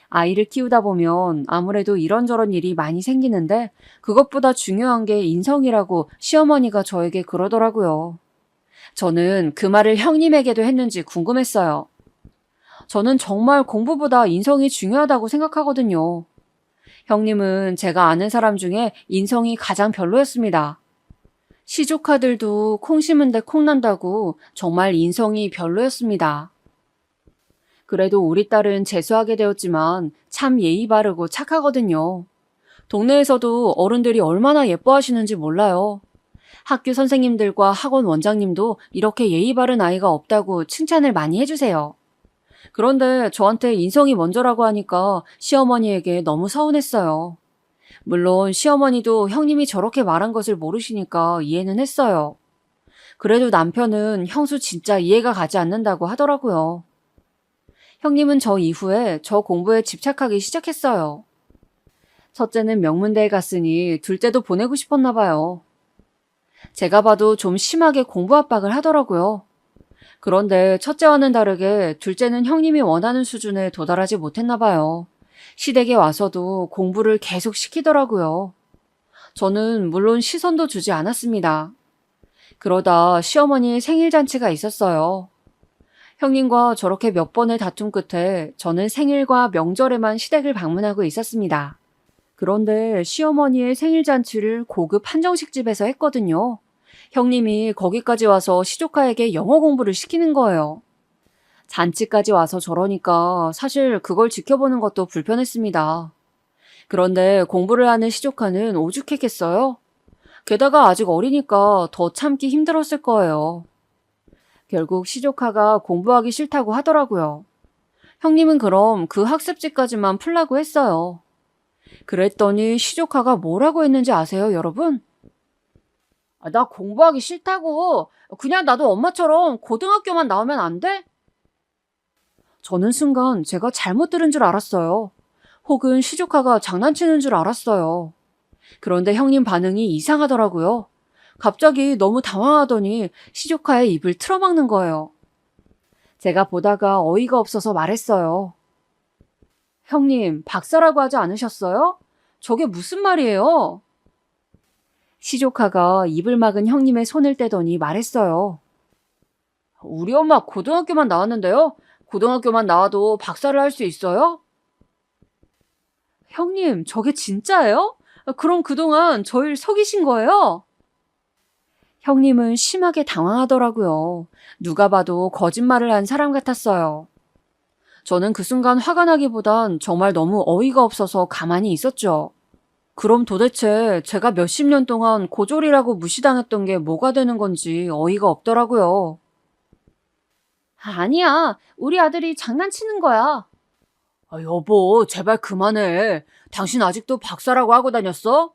아이를 키우다 보면 아무래도 이런저런 일이 많이 생기는데 그것보다 중요한 게 인성이라고 시어머니가 저에게 그러더라고요. 저는 그 말을 형님에게도 했는지 궁금했어요. 저는 정말 공부보다 인성이 중요하다고 생각하거든요. 형님은 제가 아는 사람 중에 인성이 가장 별로였습니다. 시조카들도 콩 심은 데 콩 난다고 정말 인성이 별로였습니다. 그래도 우리 딸은 재수하게 되었지만 참 예의 바르고 착하거든요. 동네에서도 어른들이 얼마나 예뻐하시는지 몰라요. 학교 선생님들과 학원 원장님도 이렇게 예의 바른 아이가 없다고 칭찬을 많이 해주세요. 그런데 저한테 인성이 먼저라고 하니까 시어머니에게 너무 서운했어요. 물론 시어머니도 형님이 저렇게 말한 것을 모르시니까 이해는 했어요. 그래도 남편은 형수 진짜 이해가 가지 않는다고 하더라고요. 형님은 저 이후에 저 공부에 집착하기 시작했어요. 첫째는 명문대에 갔으니 둘째도 보내고 싶었나 봐요. 제가 봐도 좀 심하게 공부 압박을 하더라고요. 그런데 첫째와는 다르게 둘째는 형님이 원하는 수준에 도달하지 못했나 봐요. 시댁에 와서도 공부를 계속 시키더라고요. 저는 물론 시선도 주지 않았습니다. 그러다 시어머니의 생일잔치가 있었어요. 형님과 저렇게 몇 번의 다툼 끝에 저는 생일과 명절에만 시댁을 방문하고 있었습니다. 그런데 시어머니의 생일잔치를 고급 한정식집에서 했거든요. 형님이 거기까지 와서 시조카에게 영어 공부를 시키는 거예요. 잔치까지 와서 저러니까 사실 그걸 지켜보는 것도 불편했습니다. 그런데 공부를 하는 시조카는 오죽했겠어요? 게다가 아직 어리니까 더 참기 힘들었을 거예요. 결국 시조카가 공부하기 싫다고 하더라고요. 형님은 그럼 그 학습지까지만 풀라고 했어요. 그랬더니 시조카가 뭐라고 했는지 아세요, 여러분? 나 공부하기 싫다고. 그냥 나도 엄마처럼 고등학교만 나오면 안 돼? 저는 순간 제가 잘못 들은 줄 알았어요. 혹은 시조카가 장난치는 줄 알았어요. 그런데 형님 반응이 이상하더라고요. 갑자기 너무 당황하더니 시조카의 입을 틀어막는 거예요. 제가 보다가 어이가 없어서 말했어요. 형님, 박사라고 하지 않으셨어요? 저게 무슨 말이에요? 시조카가 입을 막은 형님의 손을 떼더니 말했어요. 우리 엄마 고등학교만 나왔는데요? 고등학교만 나와도 박사를 할 수 있어요? 형님, 저게 진짜예요? 그럼 그동안 저를 속이신 거예요? 형님은 심하게 당황하더라고요. 누가 봐도 거짓말을 한 사람 같았어요. 저는 그 순간 화가 나기보단 정말 너무 어이가 없어서 가만히 있었죠. 그럼 도대체 제가 몇십 년 동안 고졸이라고 무시당했던 게 뭐가 되는 건지 어이가 없더라고요. 아니야, 우리 아들이 장난치는 거야. 여보, 제발 그만해. 당신 아직도 박사라고 하고 다녔어?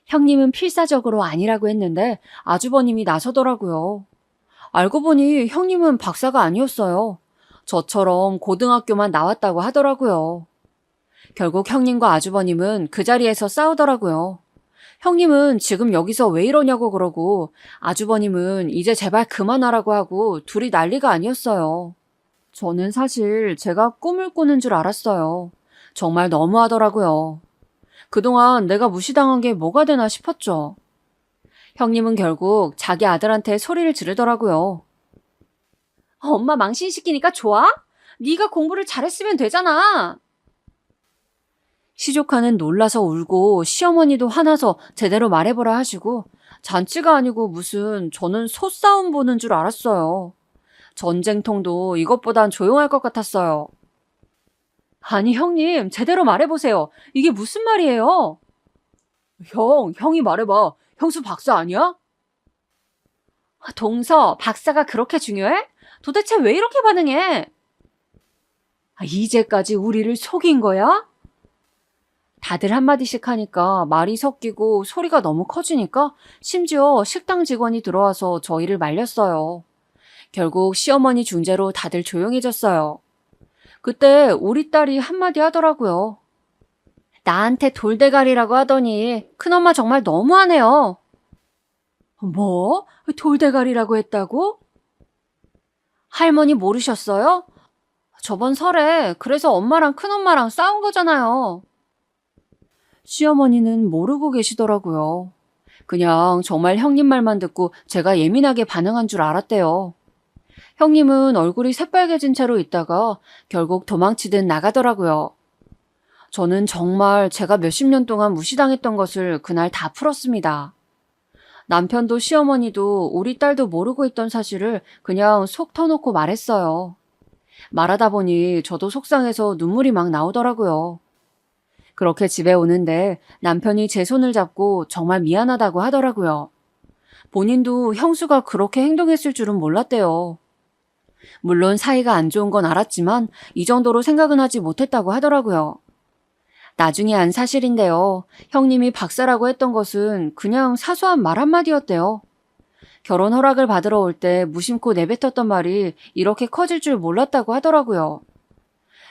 형님은 필사적으로 아니라고 했는데 아주버님이 나서더라고요. 알고 보니 형님은 박사가 아니었어요. 저처럼 고등학교만 나왔다고 하더라고요. 결국 형님과 아주버님은 그 자리에서 싸우더라고요. 형님은 지금 여기서 왜 이러냐고 그러고 아주버님은 이제 제발 그만하라고 하고 둘이 난리가 아니었어요. 저는 사실 제가 꿈을 꾸는 줄 알았어요. 정말 너무하더라고요. 그동안 내가 무시당한 게 뭐가 되나 싶었죠. 형님은 결국 자기 아들한테 소리를 지르더라고요. 엄마 망신시키니까 좋아? 네가 공부를 잘했으면 되잖아. 시조카는 놀라서 울고 시어머니도 화나서 제대로 말해보라 하시고 잔치가 아니고 무슨 저는 소싸움 보는 줄 알았어요. 전쟁통도 이것보단 조용할 것 같았어요. 아니 형님 제대로 말해보세요. 이게 무슨 말이에요? 형이 말해봐. 형수 박사 아니야? 동서, 박사가 그렇게 중요해? 도대체 왜 이렇게 반응해? 이제까지 우리를 속인 거야? 다들 한마디씩 하니까 말이 섞이고 소리가 너무 커지니까 심지어 식당 직원이 들어와서 저희를 말렸어요. 결국 시어머니 중재로 다들 조용해졌어요. 그때 우리 딸이 한마디 하더라고요. 나한테 돌대가리라고 하더니 큰엄마 정말 너무하네요. 뭐? 돌대가리라고 했다고? 할머니 모르셨어요? 저번 설에 그래서 엄마랑 큰엄마랑 싸운 거잖아요. 시어머니는 모르고 계시더라고요. 그냥 정말 형님 말만 듣고 제가 예민하게 반응한 줄 알았대요. 형님은 얼굴이 새빨개진 채로 있다가 결국 도망치듯 나가더라고요. 저는 정말 제가 몇십 년 동안 무시당했던 것을 그날 다 풀었습니다. 남편도 시어머니도 우리 딸도 모르고 있던 사실을 그냥 속 터놓고 말했어요. 말하다 보니 저도 속상해서 눈물이 막 나오더라고요. 그렇게 집에 오는데 남편이 제 손을 잡고 정말 미안하다고 하더라고요. 본인도 형수가 그렇게 행동했을 줄은 몰랐대요. 물론 사이가 안 좋은 건 알았지만 이 정도로 생각은 하지 못했다고 하더라고요. 나중에 안 사실인데요. 형님이 박사라고 했던 것은 그냥 사소한 말 한마디였대요. 결혼 허락을 받으러 올 때 무심코 내뱉었던 말이 이렇게 커질 줄 몰랐다고 하더라고요.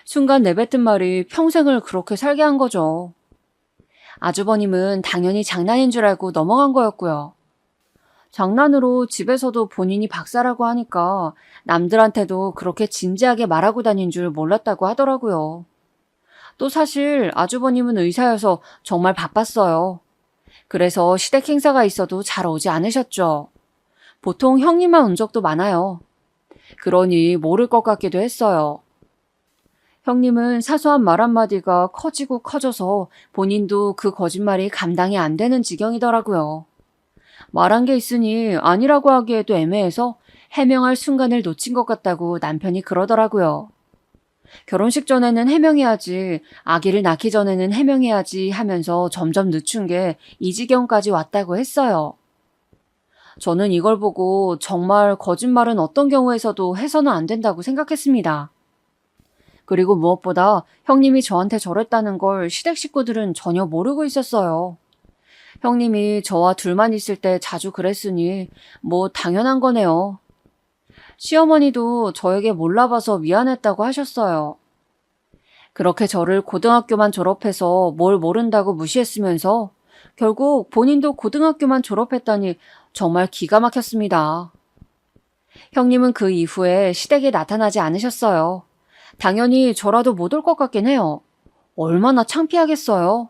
순간 내뱉은 말이 평생을 그렇게 살게 한 거죠. 아주버님은 당연히 장난인 줄 알고 넘어간 거였고요. 장난으로 집에서도 본인이 박사라고 하니까 남들한테도 그렇게 진지하게 말하고 다닌 줄 몰랐다고 하더라고요. 또 사실 아주버님은 의사여서 정말 바빴어요. 그래서 시댁 행사가 있어도 잘 오지 않으셨죠. 보통 형님만 온 적도 많아요. 그러니 모를 것 같기도 했어요. 형님은 사소한 말 한마디가 커지고 커져서 본인도 그 거짓말이 감당이 안 되는 지경이더라고요. 말한 게 있으니 아니라고 하기에도 애매해서 해명할 순간을 놓친 것 같다고 남편이 그러더라고요. 결혼식 전에는 해명해야지, 아기를 낳기 전에는 해명해야지 하면서 점점 늦춘 게 이 지경까지 왔다고 했어요. 저는 이걸 보고 정말 거짓말은 어떤 경우에서도 해서는 안 된다고 생각했습니다. 그리고 무엇보다 형님이 저한테 저랬다는 걸 시댁 식구들은 전혀 모르고 있었어요. 형님이 저와 둘만 있을 때 자주 그랬으니 뭐 당연한 거네요. 시어머니도 저에게 몰라봐서 미안했다고 하셨어요. 그렇게 저를 고등학교만 졸업해서 뭘 모른다고 무시했으면서 결국 본인도 고등학교만 졸업했다니 정말 기가 막혔습니다. 형님은 그 이후에 시댁에 나타나지 않으셨어요. 당연히 저라도 못 올 것 같긴 해요. 얼마나 창피하겠어요.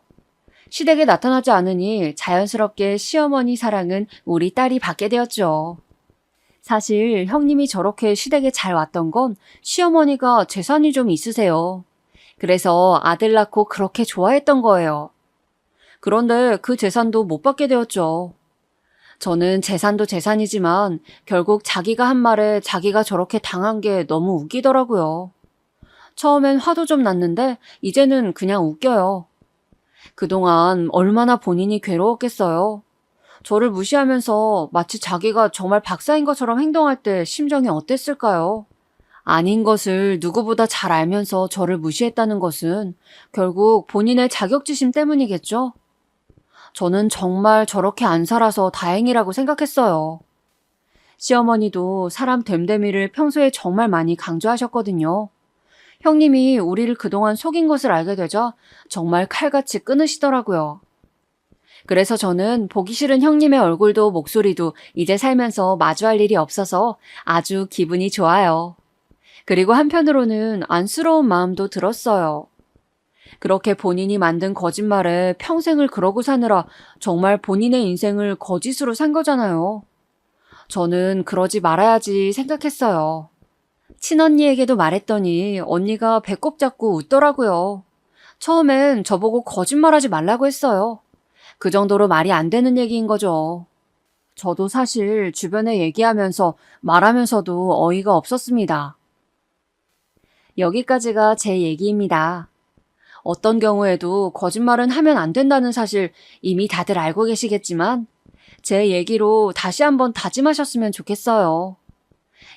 시댁에 나타나지 않으니 자연스럽게 시어머니 사랑은 우리 딸이 받게 되었죠. 사실 형님이 저렇게 시댁에 잘 왔던 건 시어머니가 재산이 좀 있으세요. 그래서 아들 낳고 그렇게 좋아했던 거예요. 그런데 그 재산도 못 받게 되었죠. 저는 재산도 재산이지만 결국 자기가 한 말에 자기가 저렇게 당한 게 너무 웃기더라고요. 처음엔 화도 좀 났는데 이제는 그냥 웃겨요. 그동안 얼마나 본인이 괴로웠겠어요. 저를 무시하면서 마치 자기가 정말 박사인 것처럼 행동할 때 심정이 어땠을까요? 아닌 것을 누구보다 잘 알면서 저를 무시했다는 것은 결국 본인의 자격지심 때문이겠죠? 저는 정말 저렇게 안 살아서 다행이라고 생각했어요. 시어머니도 사람 됨됨이를 평소에 정말 많이 강조하셨거든요. 형님이 우리를 그동안 속인 것을 알게 되자 정말 칼같이 끊으시더라고요. 그래서 저는 보기 싫은 형님의 얼굴도 목소리도 이제 살면서 마주할 일이 없어서 아주 기분이 좋아요. 그리고 한편으로는 안쓰러운 마음도 들었어요. 그렇게 본인이 만든 거짓말에 평생을 그러고 사느라 정말 본인의 인생을 거짓으로 산 거잖아요. 저는 그러지 말아야지 생각했어요. 친언니에게도 말했더니 언니가 배꼽 잡고 웃더라고요. 처음엔 저보고 거짓말하지 말라고 했어요. 그 정도로 말이 안 되는 얘기인 거죠. 저도 사실 주변에 얘기하면서 말하면서도 어이가 없었습니다. 여기까지가 제 얘기입니다. 어떤 경우에도 거짓말은 하면 안 된다는 사실 이미 다들 알고 계시겠지만 제 얘기로 다시 한번 다짐하셨으면 좋겠어요.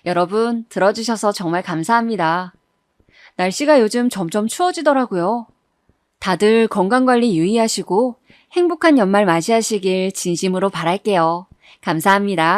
여러분 들어주셔서 정말 감사합니다. 날씨가 요즘 점점 추워지더라고요. 다들 건강관리 유의하시고 행복한 연말 맞이하시길 진심으로 바랄게요. 감사합니다.